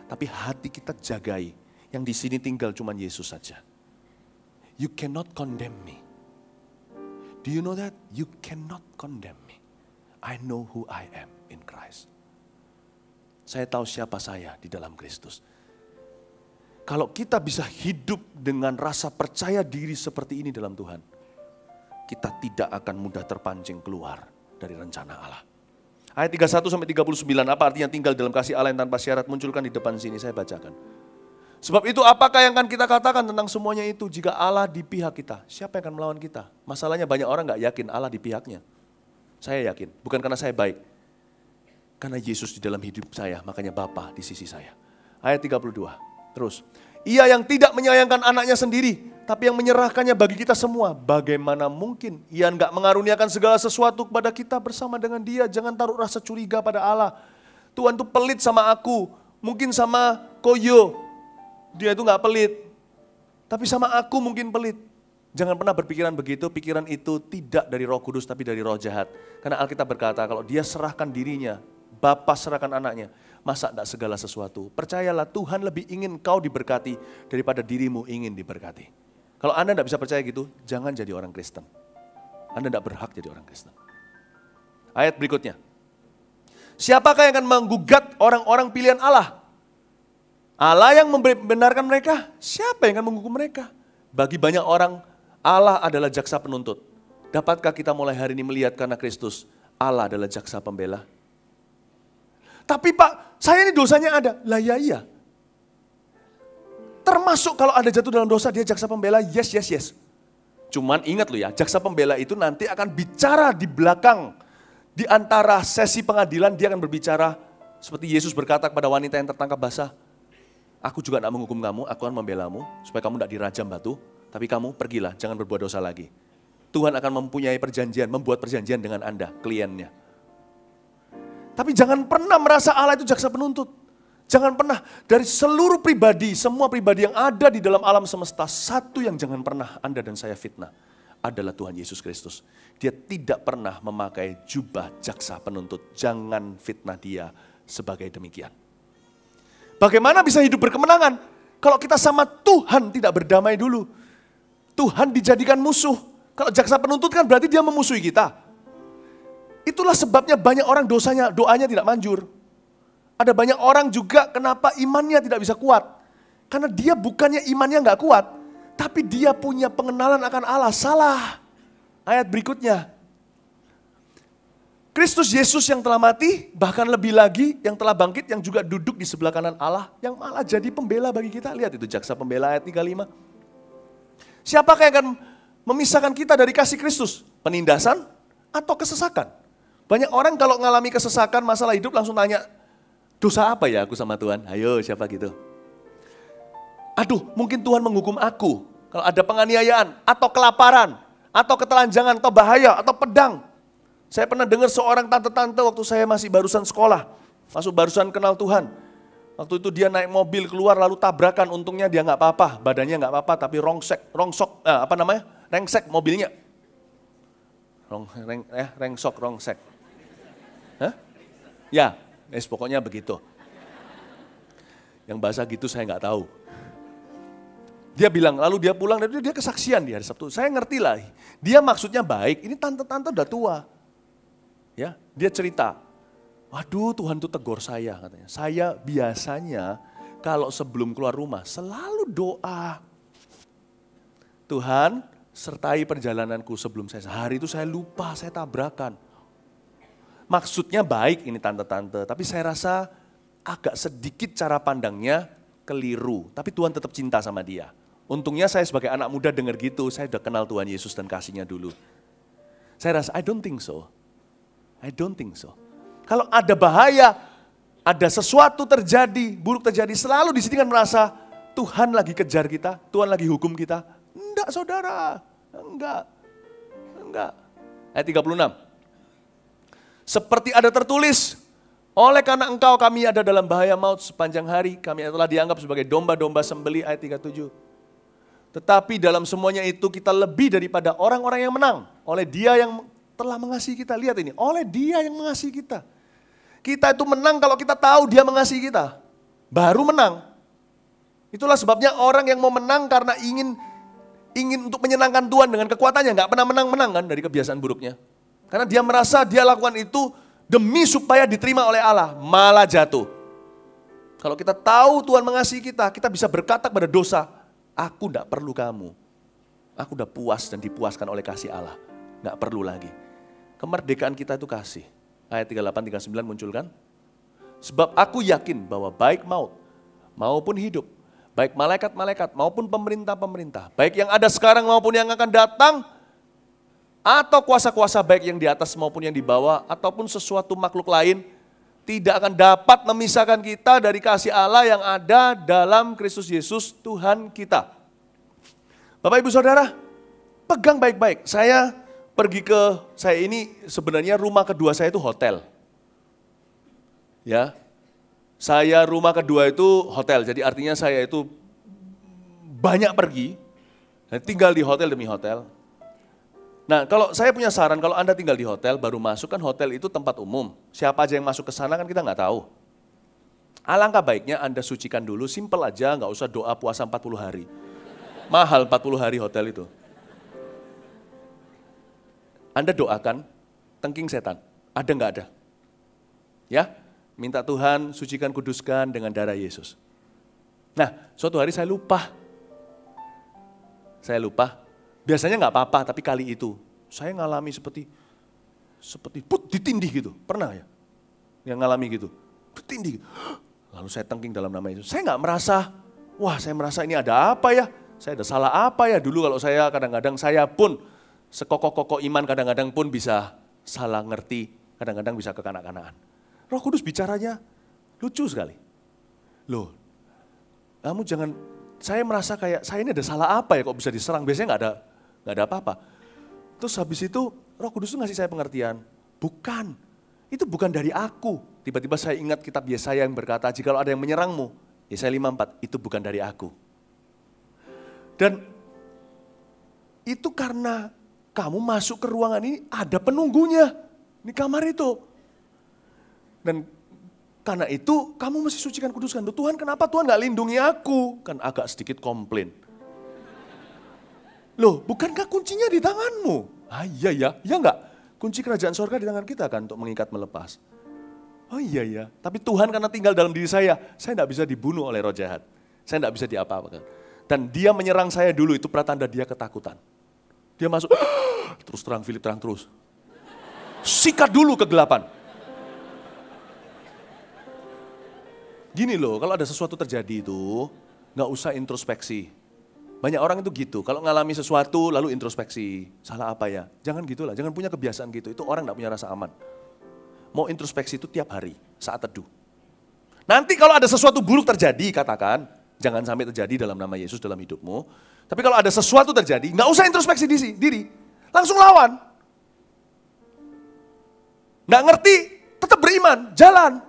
Tapi hati kita jagai. Yang di sini tinggal cuma Yesus saja. You cannot condemn me. Do you know that? You cannot condemn me. I know who I am in Christ. Saya tahu siapa saya di dalam Kristus. Kalau kita bisa hidup dengan rasa percaya diri seperti ini dalam Tuhan, kita tidak akan mudah terpancing keluar dari rencana Allah. Ayat 31-39, apa artinya tinggal dalam kasih Allah yang tanpa syarat, munculkan di depan sini, saya bacakan. Sebab itu apakah yang akan kita katakan tentang semuanya itu? Jika Allah di pihak kita, siapa yang akan melawan kita? Masalahnya banyak orang gak yakin Allah di pihaknya. Saya yakin, bukan karena saya baik. Karena Yesus di dalam hidup saya, makanya Bapa di sisi saya. Ayat 32, terus. Ia yang tidak menyayangkan anaknya sendiri, tapi yang menyerahkannya bagi kita semua. Bagaimana mungkin ia enggak mengaruniakan segala sesuatu kepada kita bersama dengan dia? Jangan taruh rasa curiga pada Allah. Tuhan tuh pelit sama aku, mungkin sama Koyo. Dia itu enggak pelit, tapi sama aku mungkin pelit. Jangan pernah berpikiran begitu, pikiran itu tidak dari Roh Kudus tapi dari roh jahat. Karena Alkitab berkata kalau dia serahkan dirinya, Bapa serahkan anaknya, masa tidak segala sesuatu. Percayalah Tuhan lebih ingin kau diberkati daripada dirimu ingin diberkati. Kalau Anda tidak bisa percaya gitu, jangan jadi orang Kristen. Anda tidak berhak jadi orang Kristen. Ayat berikutnya. Siapakah yang akan menggugat orang-orang pilihan Allah? Allah yang membenarkan mereka, siapa yang akan menghukum mereka? Bagi banyak orang, Allah adalah jaksa penuntut. Dapatkah kita mulai hari ini melihat karena Kristus, Allah adalah jaksa pembela? Tapi Pak, saya ini dosanya ada. Lah ya iya. Termasuk kalau ada jatuh dalam dosa, dia jaksa pembela, yes. Cuman ingat loh ya, jaksa pembela itu nanti akan bicara di belakang. Di antara sesi pengadilan, dia akan berbicara seperti Yesus berkata kepada wanita yang tertangkap basah. Aku juga tidak menghukum kamu, aku akan membelamu supaya kamu tidak dirajam batu. Tapi kamu pergilah, jangan berbuat dosa lagi. Tuhan akan mempunyai perjanjian, membuat perjanjian dengan Anda, kliennya. Tapi jangan pernah merasa Allah itu jaksa penuntut. Jangan pernah, dari seluruh pribadi, semua pribadi yang ada di dalam alam semesta, satu yang jangan pernah Anda dan saya fitnah adalah Tuhan Yesus Kristus. Dia tidak pernah memakai jubah jaksa penuntut. Jangan fitnah dia sebagai demikian. Bagaimana bisa hidup berkemenangan kalau kita sama Tuhan tidak berdamai dulu? Tuhan dijadikan musuh. Kalau jaksa penuntut kan berarti dia memusuhi kita. Itulah sebabnya banyak orang doanya tidak manjur. Ada banyak orang juga kenapa imannya tidak bisa kuat. Karena dia bukannya imannya nggak kuat, tapi dia punya pengenalan akan Allah. Salah. Ayat berikutnya. Kristus Yesus yang telah mati, bahkan lebih lagi yang telah bangkit, yang juga duduk di sebelah kanan Allah, yang malah jadi pembela bagi kita. Lihat itu jaksa pembela ayat 35. Siapakah yang akan memisahkan kita dari kasih Kristus? Penindasan atau kesesakan? Banyak orang kalau mengalami kesesakan, masalah hidup langsung tanya, dosa apa ya aku sama Tuhan? Ayo siapa gitu? Aduh mungkin Tuhan menghukum aku. Kalau ada penganiayaan, atau kelaparan, atau ketelanjangan, atau bahaya, atau pedang. Saya pernah dengar seorang tante-tante waktu saya masih barusan sekolah, barusan kenal Tuhan. Waktu itu dia naik mobil keluar lalu tabrakan, untungnya dia nggak apa-apa, badannya nggak apa-apa, tapi rengsek mobilnya. Rongsek. Hah? Ya, pokoknya begitu. Yang bahasa gitu saya nggak tahu. Dia bilang, lalu dia pulang, dan dia kesaksian di hari Sabtu. Saya ngerti lah, dia maksudnya baik, ini tante-tante udah tua. Ya, dia cerita, waduh Tuhan tuh tegur saya katanya. Saya biasanya kalau sebelum keluar rumah selalu doa. Tuhan sertai perjalananku sebelum saya. Hari itu saya lupa, saya tabrakan. Maksudnya baik ini tante-tante, tapi saya rasa agak sedikit cara pandangnya keliru. Tapi Tuhan tetap cinta sama dia. Untungnya saya sebagai anak muda dengar gitu, saya udah kenal Tuhan Yesus dan kasihnya dulu. Saya rasa, I don't think so. Kalau ada bahaya, ada sesuatu terjadi, buruk terjadi, selalu di sini kan merasa Tuhan lagi kejar kita, Tuhan lagi hukum kita. Enggak saudara, enggak. Ayat 36. Seperti ada tertulis, oleh karena engkau kami ada dalam bahaya maut sepanjang hari, kami telah dianggap sebagai domba-domba sembelih, ayat 37. Tetapi dalam semuanya itu kita lebih daripada orang-orang yang menang, oleh Dia yang telah mengasihi kita. Lihat ini, oleh Dia yang mengasihi kita. Kita itu menang kalau kita tahu Dia mengasihi kita. Baru menang. Itulah sebabnya orang yang mau menang karena ingin untuk menyenangkan Tuhan dengan kekuatannya. Gak pernah menang-menang kan dari kebiasaan buruknya. Karena dia merasa dia lakukan itu demi supaya diterima oleh Allah. Malah jatuh. Kalau kita tahu Tuhan mengasihi kita, kita bisa berkata kepada dosa, aku gak perlu kamu. Aku udah puas dan dipuaskan oleh kasih Allah. Gak perlu lagi. Kemerdekaan kita itu kasih. Ayat 38-39 muncul kan? Sebab aku yakin bahwa baik maut maupun hidup, baik malaikat-malaikat maupun pemerintah-pemerintah, baik yang ada sekarang maupun yang akan datang, atau kuasa-kuasa baik yang di atas maupun yang di bawah, ataupun sesuatu makhluk lain, tidak akan dapat memisahkan kita dari kasih Allah yang ada dalam Kristus Yesus Tuhan kita. Bapak Ibu Saudara, pegang baik-baik. Saya ini sebenarnya rumah kedua saya itu hotel. Ya, saya rumah kedua itu hotel, jadi artinya saya itu banyak pergi, dan tinggal di hotel demi hotel. Nah kalau saya punya saran, kalau Anda tinggal di hotel, baru masuk kan hotel itu tempat umum. Siapa aja yang masuk ke sana kan kita nggak tahu. Alangkah baiknya Anda sucikan dulu, simple aja, nggak usah doa puasa 40 hari. Mahal 40 hari hotel itu. Anda doakan, tengking setan, ada nggak ada? Ya, minta Tuhan sucikan, kuduskan dengan darah Yesus. Nah, suatu hari saya lupa. Biasanya nggak apa-apa, tapi kali itu saya ngalami seperti ditindih gitu. Pernah ya? Yang ngalami gitu, ditindih. Lalu saya tengking dalam nama Yesus. Saya nggak merasa, saya merasa ini ada apa ya? Saya ada salah apa ya? Dulu kalau saya kadang-kadang saya pun sekokoh-kokoh iman kadang-kadang pun bisa salah ngerti, kadang-kadang bisa kekanak-kanakan. Roh Kudus bicaranya lucu sekali. Loh, kamu jangan, saya merasa kayak saya ini ada salah apa ya kok bisa diserang, biasanya nggak ada apa-apa. Terus habis itu Roh Kudus itu ngasih saya pengertian, itu bukan dari aku. Tiba-tiba saya ingat kitab Yesaya yang berkata, jikalau ada yang menyerangmu, Yesaya 54, itu bukan dari aku. Dan itu karena kamu masuk ke ruangan ini, ada penunggunya di kamar itu. Dan karena itu kamu mesti sucikan, kuduskan. Tuhan kenapa Tuhan gak lindungi aku? Kan agak sedikit komplain. Loh bukankah kuncinya di tanganmu? Iya ya, ya enggak? Kunci kerajaan surga di tangan kita kan untuk mengikat melepas. Oh iya ya, tapi Tuhan karena tinggal dalam diri saya enggak bisa dibunuh oleh roh jahat. Saya enggak bisa diapa-apakan. Dan dia menyerang saya dulu, itu pratanda dia ketakutan. Dia masuk, terus terang, Philip terang terus. Sikat dulu kegelapan. Gini loh, kalau ada sesuatu terjadi itu, nggak usah introspeksi. Banyak orang itu gitu, kalau ngalami sesuatu lalu introspeksi. Salah apa ya? Jangan gitulah, jangan punya kebiasaan gitu. Itu orang nggak punya rasa aman. Mau introspeksi itu tiap hari, saat teduh. Nanti kalau ada sesuatu buruk terjadi, katakan, jangan sampai terjadi dalam nama Yesus dalam hidupmu. Tapi kalau ada sesuatu terjadi, nggak usah introspeksi diri, langsung lawan. Nggak ngerti, tetap beriman, jalan.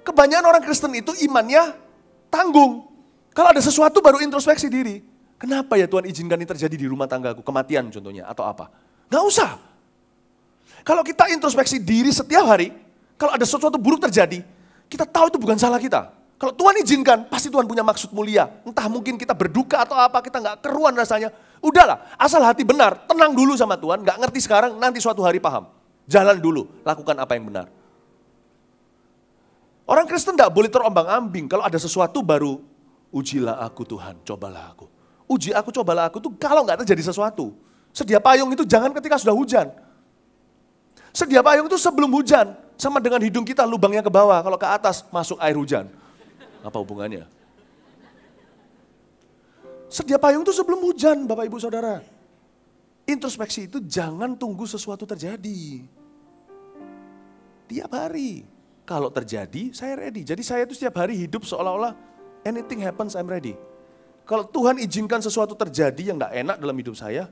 Kebanyakan orang Kristen itu imannya tanggung. Kalau ada sesuatu baru introspeksi diri. Kenapa ya Tuhan izinkan ini terjadi di rumah tanggaku? Kematian contohnya atau apa? Nggak usah. Kalau kita introspeksi diri setiap hari, kalau ada sesuatu buruk terjadi, kita tahu itu bukan salah kita. Kalau Tuhan izinkan, pasti Tuhan punya maksud mulia. Entah mungkin kita berduka atau apa, kita nggak keruan rasanya. Udahlah, asal hati benar, tenang dulu sama Tuhan, nggak ngerti sekarang, nanti suatu hari paham. Jalan dulu, lakukan apa yang benar. Orang Kristen tidak boleh terombang-ambing. Kalau ada sesuatu baru, ujilah aku Tuhan, cobalah aku. Uji aku, cobalah aku itu kalau nggak terjadi sesuatu. Sedia payung itu jangan ketika sudah hujan. Sedia payung itu sebelum hujan. Sama dengan hidung kita, lubangnya ke bawah. Kalau ke atas, masuk air hujan. Apa hubungannya? Sedia payung itu sebelum hujan, Bapak Ibu Saudara. Introspeksi itu jangan tunggu sesuatu terjadi. Tiap hari. Kalau terjadi, saya ready. Jadi saya itu setiap hari hidup seolah-olah anything happens, I'm ready. Kalau Tuhan izinkan sesuatu terjadi yang gak enak dalam hidup saya,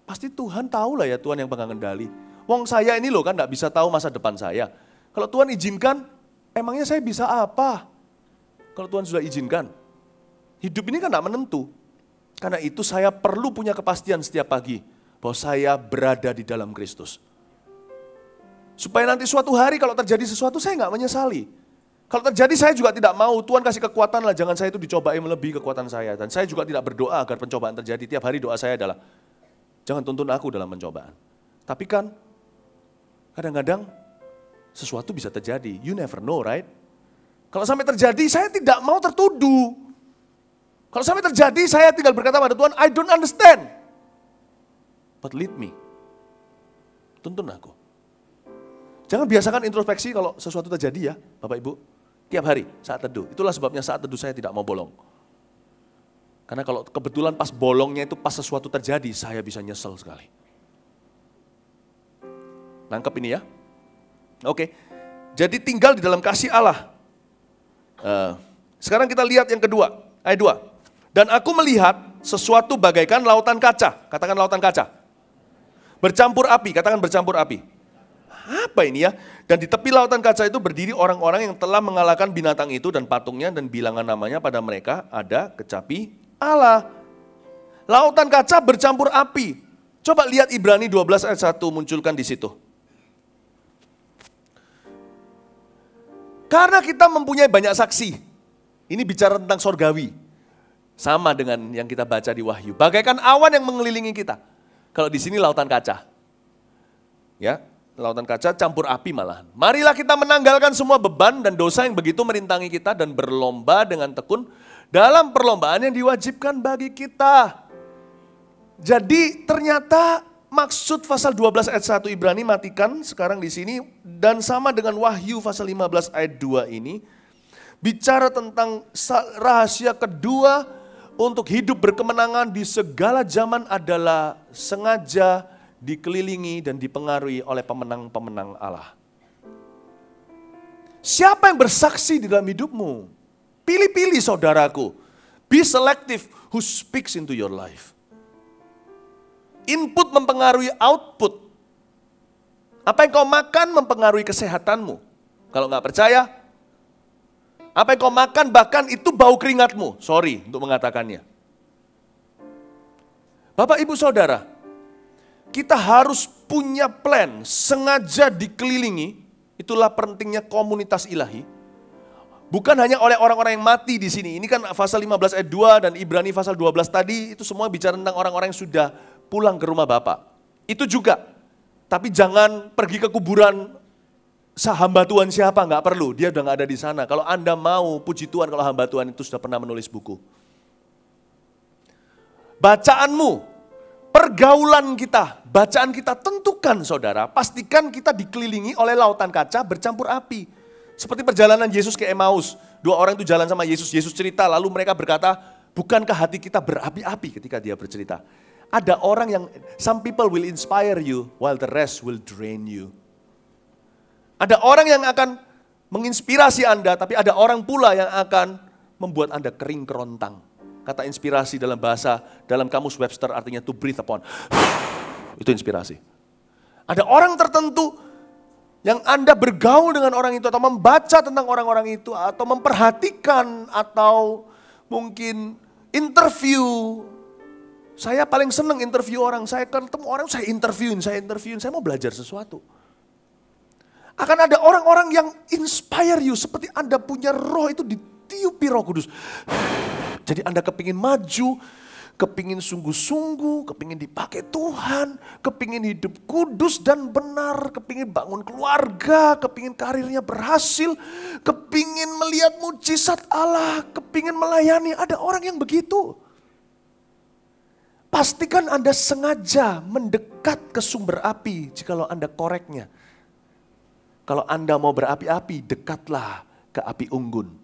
pasti Tuhan tahu lah ya Tuhan yang pegang kendali. Wong saya ini loh kan gak bisa tahu masa depan saya. Kalau Tuhan izinkan, emangnya saya bisa apa? Kalau Tuhan sudah izinkan. Hidup ini kan gak menentu. Karena itu saya perlu punya kepastian setiap pagi bahwa saya berada di dalam Kristus. Supaya nanti suatu hari kalau terjadi sesuatu saya nggak menyesali. Kalau terjadi saya juga tidak mau, Tuhan kasih kekuatan lah, jangan saya itu dicobai melebihi kekuatan saya. Dan saya juga tidak berdoa agar pencobaan terjadi. Tiap hari doa saya adalah, jangan tuntun aku dalam pencobaan. Tapi kan, kadang-kadang sesuatu bisa terjadi. You never know, right? Kalau sampai terjadi, saya tidak mau tertuduh. Kalau sampai terjadi, saya tinggal berkata pada Tuhan, I don't understand. But lead me. Tuntun aku. Jangan biasakan introspeksi kalau sesuatu terjadi ya, Bapak Ibu. Tiap hari, saat teduh. Itulah sebabnya saat teduh saya tidak mau bolong. Karena kalau kebetulan pas bolongnya itu pas sesuatu terjadi, saya bisa nyesel sekali. Nangkep ini ya? Oke, jadi tinggal di dalam kasih Allah. Sekarang kita lihat yang kedua, ayat 2. Dan aku melihat sesuatu bagaikan lautan kaca. Katakan lautan kaca. Bercampur api, katakan bercampur api. Apa ini ya? Dan di tepi lautan kaca itu berdiri orang-orang yang telah mengalahkan binatang itu dan patungnya dan bilangan namanya pada mereka ada kecapi Allah. Lautan kaca bercampur api. Coba lihat Ibrani 12 ayat 1 munculkan di situ. Karena kita mempunyai banyak saksi. Ini bicara tentang sorgawi. Sama dengan yang kita baca di Wahyu. Bagaikan awan yang mengelilingi kita. Kalau di sini lautan kaca. Ya, lautan kaca campur api malahan. Marilah kita menanggalkan semua beban dan dosa yang begitu merintangi kita dan berlomba dengan tekun dalam perlombaan yang diwajibkan bagi kita. Jadi ternyata maksud pasal 12 ayat 1 Ibrani matikan sekarang di sini dan sama dengan Wahyu pasal 15 ayat 2 ini bicara tentang rahasia kedua untuk hidup berkemenangan di segala zaman adalah sengaja dikelilingi dan dipengaruhi oleh pemenang-pemenang Allah. Siapa yang bersaksi di dalam hidupmu? Pilih-pilih saudaraku. Be selective who speaks into your life. Input mempengaruhi output. Apa yang kau makan mempengaruhi kesehatanmu. Kalau nggak percaya, apa yang kau makan bahkan itu bau keringatmu. Sorry untuk mengatakannya. Bapak Ibu Saudara, kita harus punya plan, sengaja dikelilingi, itulah pentingnya komunitas ilahi. Bukan hanya oleh orang-orang yang mati di sini. Ini kan pasal 15 ayat 2 dan Ibrani pasal 12 tadi, itu semua bicara tentang orang-orang yang sudah pulang ke rumah Bapa. Itu juga. Tapi jangan pergi ke kuburan hamba Tuhan siapa, nggak perlu. Dia udah nggak ada di sana. Kalau Anda mau, puji Tuhan kalau hamba Tuhan itu sudah pernah menulis buku. Bacaanmu, pergaulan kita, bacaan kita, tentukan saudara, pastikan kita dikelilingi oleh lautan kaca bercampur api. Seperti perjalanan Yesus ke Emmaus, 2 orang itu jalan sama Yesus, Yesus cerita, lalu mereka berkata, bukankah hati kita berapi-api ketika dia bercerita? Ada orang yang, some people will inspire you, while the rest will drain you. Ada orang yang akan menginspirasi Anda, tapi ada orang pula yang akan membuat Anda kering kerontang. Kata inspirasi dalam kamus Webster artinya to breathe upon. Itu inspirasi. Ada orang tertentu yang Anda bergaul dengan orang itu atau membaca tentang orang-orang itu atau memperhatikan atau mungkin interview. Saya paling senang interview orang. Saya ketemu orang, saya interviewin. Saya mau belajar sesuatu. Akan ada orang-orang yang inspire you seperti Anda punya roh itu ditiupi Roh Kudus. Jadi Anda kepingin maju, kepingin sungguh-sungguh, kepingin dipakai Tuhan, kepingin hidup kudus dan benar, kepingin bangun keluarga, kepingin karirnya berhasil, kepingin melihat mujizat Allah, kepingin melayani. Ada orang yang begitu. Pastikan Anda sengaja mendekat ke sumber api jikalau Anda koreknya. Kalau Anda mau berapi-api, dekatlah ke api unggun.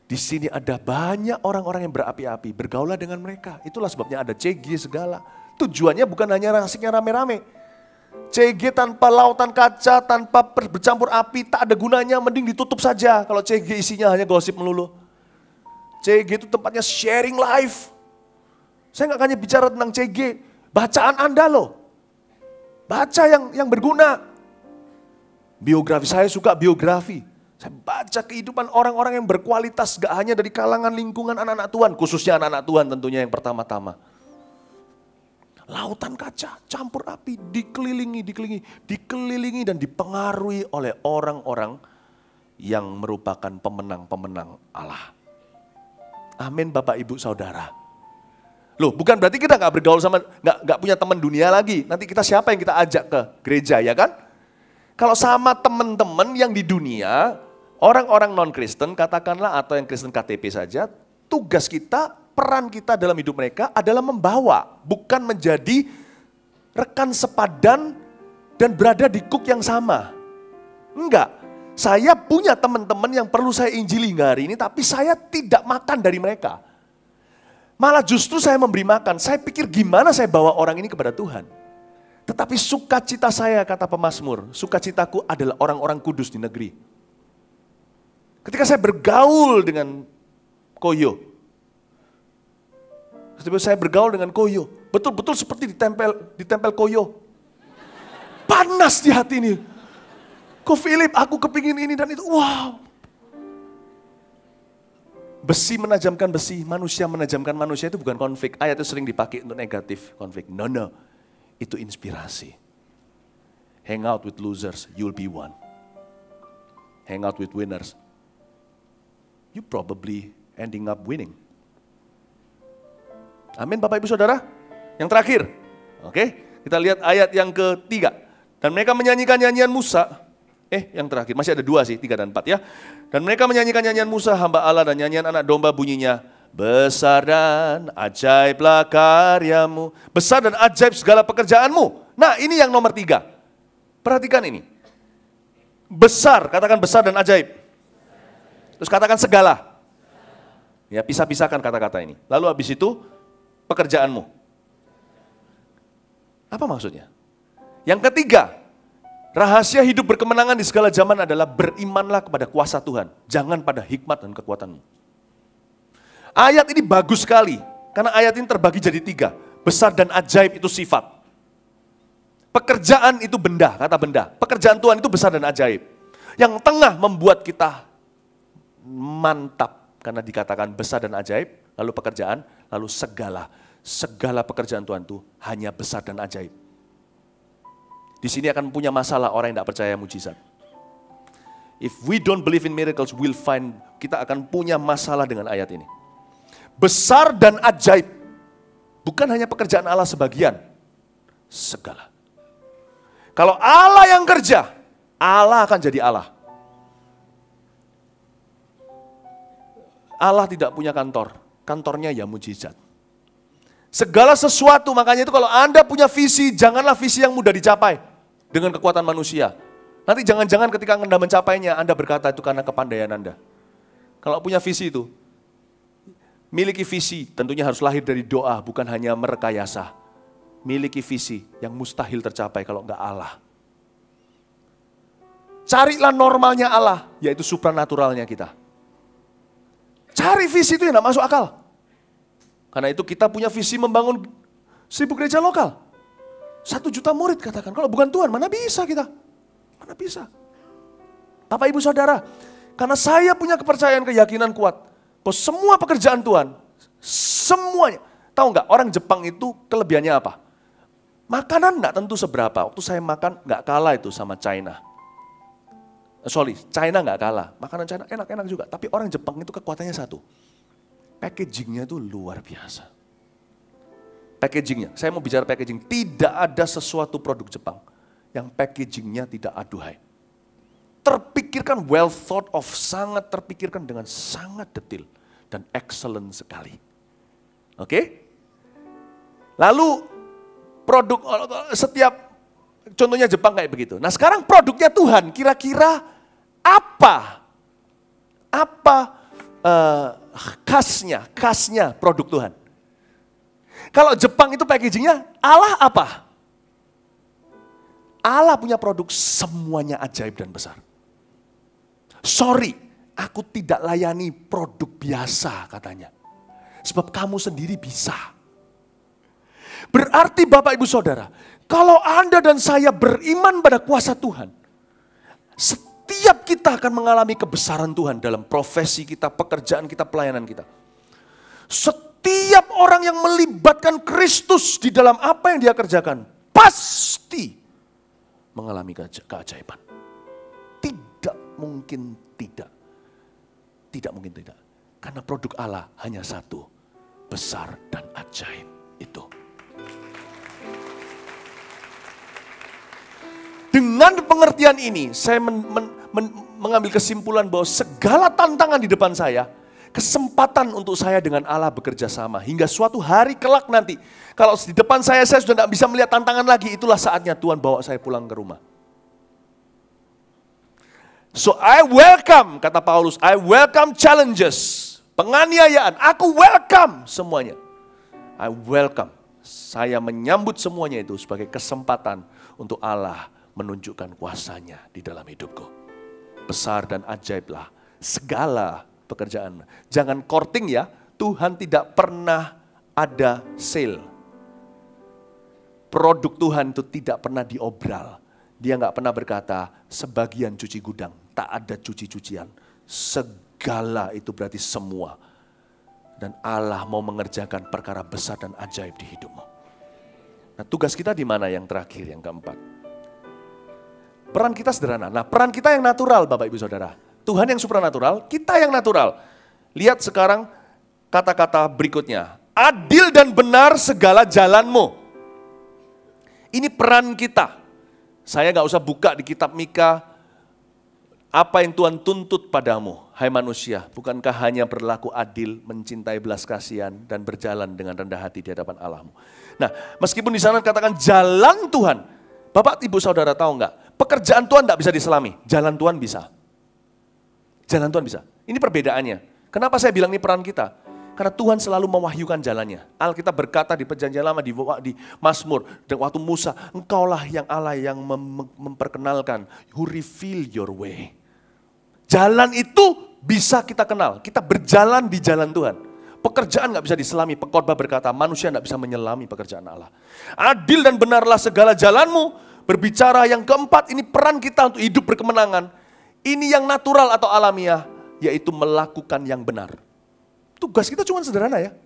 Di sini ada banyak orang-orang yang berapi-api, bergaulah dengan mereka. Itulah sebabnya ada CG segala. Tujuannya bukan hanya asiknya rame-rame. CG tanpa lautan kaca, tanpa bercampur api, tak ada gunanya, mending ditutup saja. Kalau CG isinya hanya gosip melulu. CG itu tempatnya sharing life. Saya nggak hanya bicara tentang CG, bacaan Anda loh. Baca yang berguna. Biografi, saya suka biografi. Saya baca kehidupan orang-orang yang berkualitas, gak hanya dari kalangan lingkungan anak-anak Tuhan, khususnya anak-anak Tuhan tentunya yang pertama-tama. Lautan kaca, campur api, dikelilingi dan dipengaruhi oleh orang-orang yang merupakan pemenang-pemenang Allah. Amin Bapak Ibu Saudara. Loh, bukan berarti kita gak bergaul sama, gak punya teman dunia lagi. Nanti kita siapa yang kita ajak ke gereja, ya kan? Kalau sama teman-teman yang di dunia, orang-orang non-Kristen katakanlah atau yang Kristen KTP saja, tugas kita, peran kita dalam hidup mereka adalah membawa, bukan menjadi rekan sepadan dan berada di kuk yang sama. Enggak, saya punya teman-teman yang perlu saya injili hari ini, tapi saya tidak makan dari mereka. Malah justru saya memberi makan, saya pikir gimana saya bawa orang ini kepada Tuhan. Tetapi sukacita saya, kata pemazmur, sukacitaku adalah orang-orang kudus di negeri. Ketika saya bergaul dengan Koyo, ketika saya bergaul dengan Koyo, betul-betul seperti ditempel Koyo. Panas di hati ini. Ko Philip, aku kepingin ini dan itu, wow. Besi menajamkan besi, manusia menajamkan manusia itu bukan konflik. Ayat itu sering dipakai untuk negatif konflik. No. Itu inspirasi. Hang out with losers, you'll be one. Hang out with winners, you probably ending up winning. Amin Bapak Ibu Saudara. Yang terakhir, oke, kita lihat ayat yang ketiga. Dan mereka menyanyikan nyanyian Musa. Yang terakhir, masih ada 2 sih, 3 dan 4 ya. Dan mereka menyanyikan nyanyian Musa, hamba Allah, dan nyanyian anak domba bunyinya, besar dan ajaiblah karyamu. Besar dan ajaib segala pekerjaanmu. Nah ini yang nomor 3. Perhatikan ini. Besar, katakan besar dan ajaib. Terus katakan segala. Ya, pisah-pisahkan kata-kata ini. Lalu habis itu pekerjaanmu. Apa maksudnya? Yang ketiga, rahasia hidup berkemenangan di segala zaman adalah berimanlah kepada kuasa Tuhan. Jangan pada hikmat dan kekuatanmu. Ayat ini bagus sekali, karena ayat ini terbagi jadi 3. Besar dan ajaib itu sifat. Pekerjaan itu benda, kata benda. Pekerjaan Tuhan itu besar dan ajaib. Yang tengah membuat kita mantap, karena dikatakan besar dan ajaib, lalu pekerjaan, lalu segala. Segala pekerjaan Tuhan itu hanya besar dan ajaib. Di sini akan punya masalah orang yang tidak percaya mujizat. If we don't believe in miracles, we'll find, kita akan punya masalah dengan ayat ini. Besar dan ajaib. Bukan hanya pekerjaan Allah sebagian. Segala. Kalau Allah yang kerja, Allah akan jadi Allah. Allah tidak punya kantor. Kantornya ya mujizat. Segala sesuatu, makanya itu kalau Anda punya visi, janganlah visi yang mudah dicapai dengan kekuatan manusia. Nanti jangan-jangan ketika Anda mencapainya, Anda berkata itu karena kepandaian Anda. Kalau punya visi itu, miliki visi tentunya harus lahir dari doa, bukan hanya merekayasa. Miliki visi yang mustahil tercapai kalau enggak Allah. Carilah normalnya Allah, yaitu supranaturalnya kita. Cari visi itu yang enggak masuk akal. Karena itu kita punya visi membangun 1000 gereja lokal. 1 juta murid katakan. Kalau bukan Tuhan, mana bisa kita? Mana bisa? Bapak Ibu Saudara, karena saya punya kepercayaan, keyakinan kuat. Bahwa semua pekerjaan Tuhan, semuanya. Tahu nggak orang Jepang itu kelebihannya apa? Makanan nggak tentu seberapa. Waktu saya makan nggak kalah itu sama China. China nggak kalah. Makanan China enak-enak juga. Tapi orang Jepang itu kekuatannya satu. Packagingnya itu luar biasa. Packagingnya, saya mau bicara packaging. Tidak ada sesuatu produk Jepang yang packagingnya tidak aduhai. Terpikirkan, well thought of, sangat terpikirkan dengan sangat detail dan excellent sekali. Oke? Lalu produk setiap, contohnya Jepang kayak begitu. Nah sekarang produknya Tuhan, kira-kira apa? Khasnya produk Tuhan. Kalau Jepang itu packagingnya, Allah apa? Allah punya produk semuanya ajaib dan besar. Sorry, aku tidak layani produk biasa katanya. Sebab kamu sendiri bisa. Berarti Bapak Ibu Saudara, kalau Anda dan saya beriman pada kuasa Tuhan, setiap kita akan mengalami kebesaran Tuhan dalam profesi kita, pekerjaan kita, pelayanan kita. Setiap orang yang melibatkan Kristus di dalam apa yang dia kerjakan, pasti mengalami keajaiban. Tidak mungkin tidak. Tidak mungkin tidak. Karena produk Allah hanya satu, besar dan ajaib itu. Dengan pengertian ini, saya mengambil kesimpulan bahwa segala tantangan di depan saya, kesempatan untuk saya dengan Allah bekerja sama. Hingga suatu hari kelak nanti, kalau di depan saya sudah tidak bisa melihat tantangan lagi, itulah saatnya Tuhan bawa saya pulang ke rumah. So I welcome, kata Paulus, I welcome challenges, penganiayaan, aku welcome semuanya. I welcome, saya menyambut semuanya itu sebagai kesempatan untuk Allah menunjukkan kuasanya di dalam hidupku. Besar dan ajaiblah segala pekerjaan. Jangan courting ya, Tuhan tidak pernah ada sale. Produk Tuhan itu tidak pernah diobral. Dia nggak pernah berkata sebagian cuci gudang, tak ada cuci-cucian. Segala itu berarti semua. Dan Allah mau mengerjakan perkara besar dan ajaib di hidupmu. Nah tugas kita di mana yang terakhir, yang keempat? Peran kita sederhana. Nah peran kita yang natural Bapak Ibu Saudara. Tuhan yang supranatural, kita yang natural. Lihat sekarang kata-kata berikutnya. Adil dan benar segala jalanmu. Ini peran kita. Saya gak usah buka di kitab Mika. Apa yang Tuhan tuntut padamu, hai manusia. Bukankah hanya berlaku adil, mencintai belas kasihan, dan berjalan dengan rendah hati di hadapan Allahmu. Nah meskipun di sana katakan jalan Tuhan. Bapak Ibu Saudara tahu nggak? Pekerjaan Tuhan tidak bisa diselami, jalan Tuhan bisa. Jalan Tuhan bisa. Ini perbedaannya. Kenapa saya bilang ini peran kita? Karena Tuhan selalu mewahyukan jalannya. Alkitab berkata di Perjanjian Lama, di Mazmur, dan waktu Musa, engkaulah yang Allah yang memperkenalkan, who reveal your way. Jalan itu bisa kita kenal, kita berjalan di jalan Tuhan. Pekerjaan nggak bisa diselami, pengkhotbah berkata manusia nggak bisa menyelami pekerjaan Allah. Adil dan benarlah segala jalanmu. Berbicara yang keempat, ini peran kita untuk hidup berkemenangan. Ini yang natural atau alamiah, yaitu melakukan yang benar. Tugas kita cuma sederhana ya.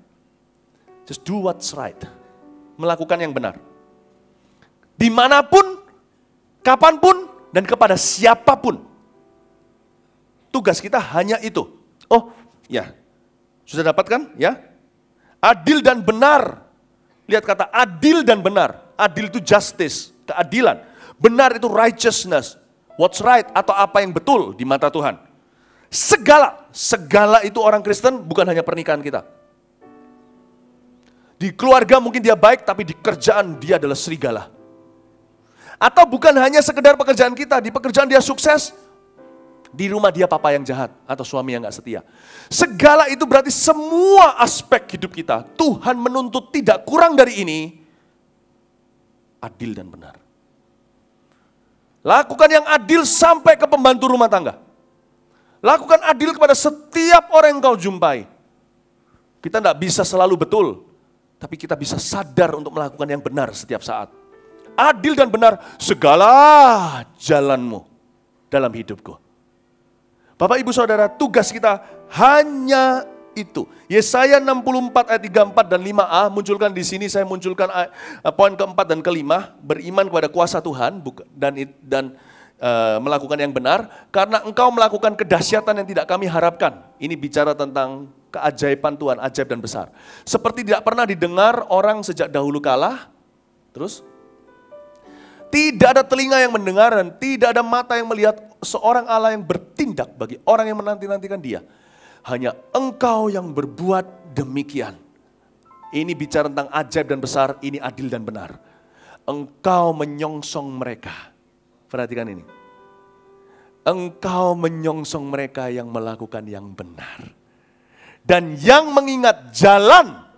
Just do what's right. Melakukan yang benar. Dimanapun, kapanpun, dan kepada siapapun. Tugas kita hanya itu. Oh ya, sudah dapat kan? Ya. Adil dan benar. Lihat kata adil dan benar. Adil itu justice, keadilan. Benar itu righteousness. What's right atau apa yang betul di mata Tuhan. Segala itu orang Kristen bukan hanya pernikahan kita. Di keluarga mungkin dia baik, tapi di kerjaan dia adalah serigala. Atau bukan hanya sekedar pekerjaan kita, di pekerjaan dia sukses, di rumah dia papa yang jahat, atau suami yang gak setia. Segala itu berarti semua aspek hidup kita, Tuhan menuntut tidak kurang dari ini, adil dan benar. Lakukan yang adil sampai ke pembantu rumah tangga. Lakukan adil kepada setiap orang yang kau jumpai. Kita tidak bisa selalu betul, tapi kita bisa sadar untuk melakukan yang benar setiap saat. Adil dan benar segala jalanmu dalam hidupku. Bapak ibu saudara, tugas kita hanya itu. Yesaya 64 ayat 34 dan 5a munculkan di sini, saya munculkan poin keempat dan kelima, beriman kepada kuasa Tuhan dan melakukan yang benar, karena engkau melakukan kedahsyatan yang tidak kami harapkan. Ini bicara tentang keajaiban Tuhan, ajaib dan besar. Seperti tidak pernah didengar orang sejak dahulu kala, terus tidak ada telinga yang mendengar dan tidak ada mata yang melihat seorang Allah yang bertindak bagi orang yang menanti-nantikan dia. Hanya engkau yang berbuat demikian. Ini bicara tentang ajaib dan besar, ini adil dan benar. Engkau menyongsong mereka. Perhatikan ini. Engkau menyongsong mereka yang melakukan yang benar. Dan yang mengingat jalan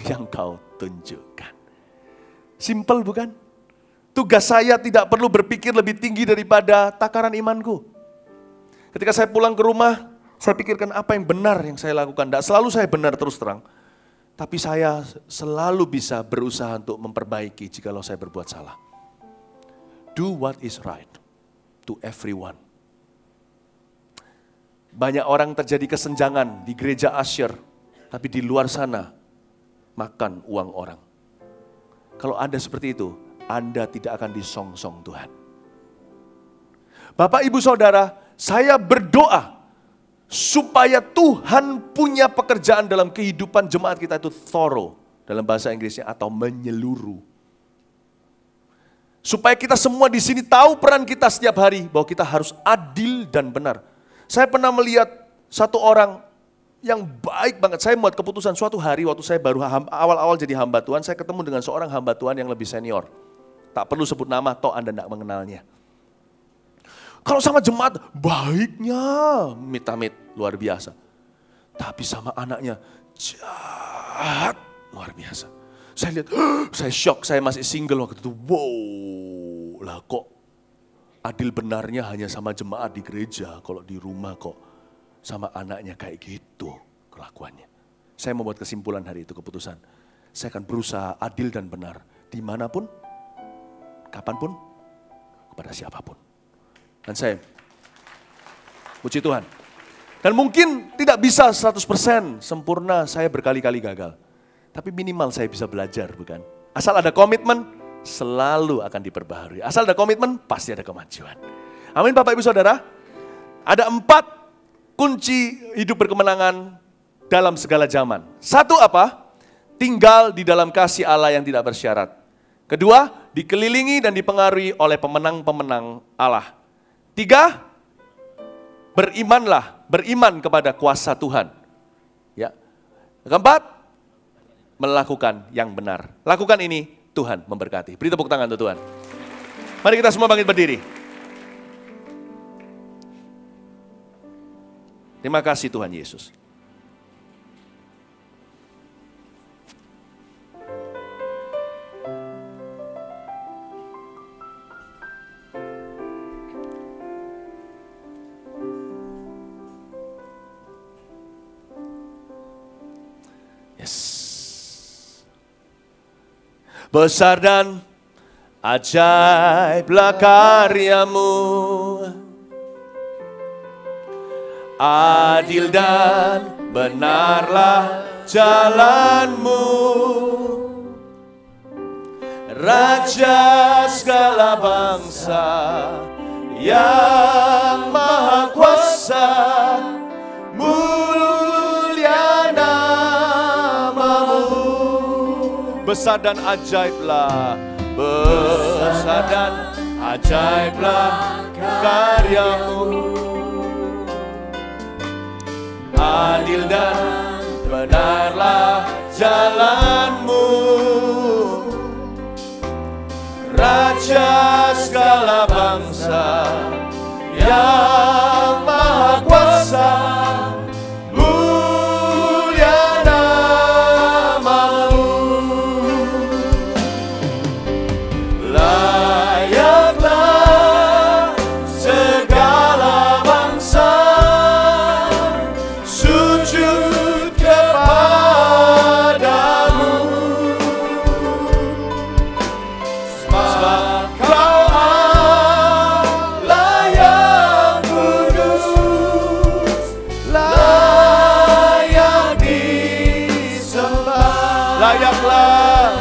yang kau tunjukkan. Simpel bukan? Tugas saya tidak perlu berpikir lebih tinggi daripada takaran imanku. Ketika saya pulang ke rumah, saya pikirkan apa yang benar yang saya lakukan. Tidak selalu saya benar terus terang. Tapi saya selalu bisa berusaha untuk memperbaiki jikalau saya berbuat salah. Do what is right to everyone. Banyak orang terjadi kesenjangan di gereja Asyir, tapi di luar sana makan uang orang. Kalau Anda seperti itu, Anda tidak akan disongsong Tuhan. Bapak ibu saudara, saya berdoa supaya Tuhan punya pekerjaan dalam kehidupan jemaat kita itu thorough, dalam bahasa Inggrisnya, atau menyeluruh. Supaya kita semua di sini tahu peran kita setiap hari, bahwa kita harus adil dan benar. Saya pernah melihat satu orang yang baik banget. Saya membuat keputusan suatu hari waktu saya baru awal-awal jadi hamba Tuhan, saya ketemu dengan seorang hamba Tuhan yang lebih senior. Tak perlu sebut nama, toh Anda tidak mengenalnya. Kalau sama jemaat, baiknya mit-amit, luar biasa. Tapi sama anaknya, jahat, luar biasa. Saya lihat, saya shock, saya masih single waktu itu. Wow, lah kok adil benarnya hanya sama jemaat di gereja, kalau di rumah kok sama anaknya kayak gitu kelakuannya. Saya membuat kesimpulan hari itu, keputusan. Saya akan berusaha adil dan benar, dimanapun, kapanpun, kepada siapapun. Dan saya puji Tuhan. Dan mungkin tidak bisa 100% sempurna, saya berkali-kali gagal. Tapi minimal saya bisa belajar, bukan? Asal ada komitmen, selalu akan diperbaharui. Asal ada komitmen, pasti ada kemajuan. Amin Bapak Ibu Saudara. Ada 4 kunci hidup berkemenangan dalam segala zaman. 1 apa? Tinggal di dalam kasih Allah yang tidak bersyarat. Kedua, dikelilingi dan dipengaruhi oleh pemenang-pemenang Allah. 3, beriman kepada kuasa Tuhan. Ya. Keempat, melakukan yang benar. Lakukan ini, Tuhan memberkati. Beri tepuk tangan untuk Tuhan. Mari kita semua bangkit berdiri. Terima kasih Tuhan Yesus. Besar dan ajaiblah karyamu, adil dan benarlah jalanmu, Raja segala bangsa yang maha kuasa, mulia namamu. Besar dan ajaiblah, besar dan ajaiblah karyamu, adil dan benarlah jalanmu, Raja segala bangsa yang maha kuasa, mulia namamu. Layaklah segala bangsa sujud kepadamu, sebab Kau Allah yang kudus, layak disembah. Layaklah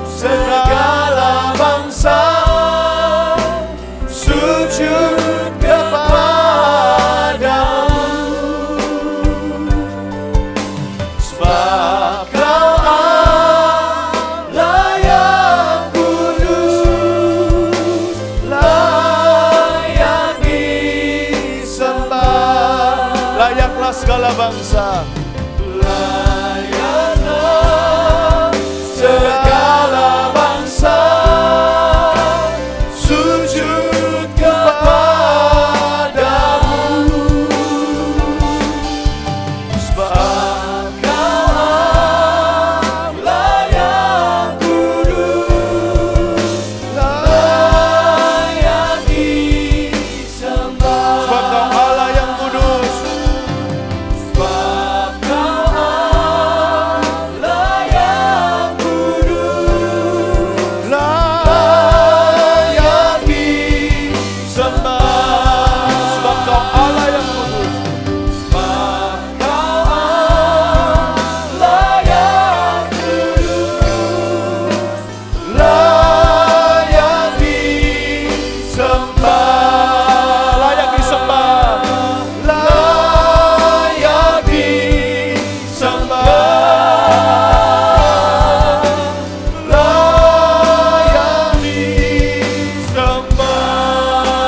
segala bangsa sujud kepadamu, sebab Kau Allah yang kudus, layak disembah. Layaklah segala bangsa, segala bangsa sujud kepadamu, sebab Kau Allah yang kudus, layak disembah. Sebab Kau Allah yang kudus, sebab Kau Allah yang kudus, layak disembah. Sebab Kau Allah yang kudus, sebab Kau Allah yang kudus, layak disembah. Layak disembah, layak disembah, layak disembah.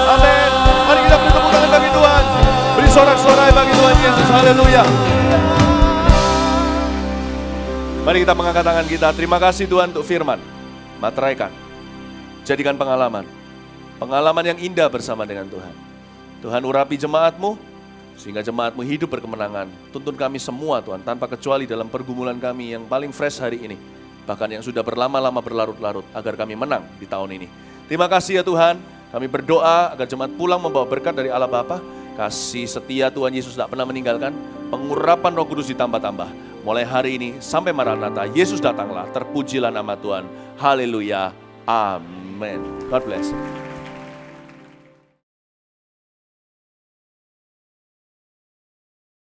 Amin. Mari kita beri tepuk tangan bagi Tuhan. Beri sorak-sorai bagi Tuhan Yesus. Haleluya. Mari kita mengangkat tangan kita. Terima kasih Tuhan untuk firman. Materaikan. Jadikan pengalaman yang indah bersama dengan Tuhan. Tuhan urapi jemaat-Mu, sehingga jemaat-Mu hidup berkemenangan. Tuntun kami semua Tuhan, tanpa kecuali dalam pergumulan kami yang paling fresh hari ini. Bahkan yang sudah berlama-lama berlarut-larut, agar kami menang di tahun ini. Terima kasih ya Tuhan. Kami berdoa agar jemaat pulang membawa berkat dari Allah Bapa. Kasih setia Tuhan Yesus tak pernah meninggalkan. Pengurapan Roh Kudus ditambah-tambah. Mulai hari ini sampai Maranatha, Yesus datanglah. Terpujilah nama Tuhan. Haleluya. Amin. God bless.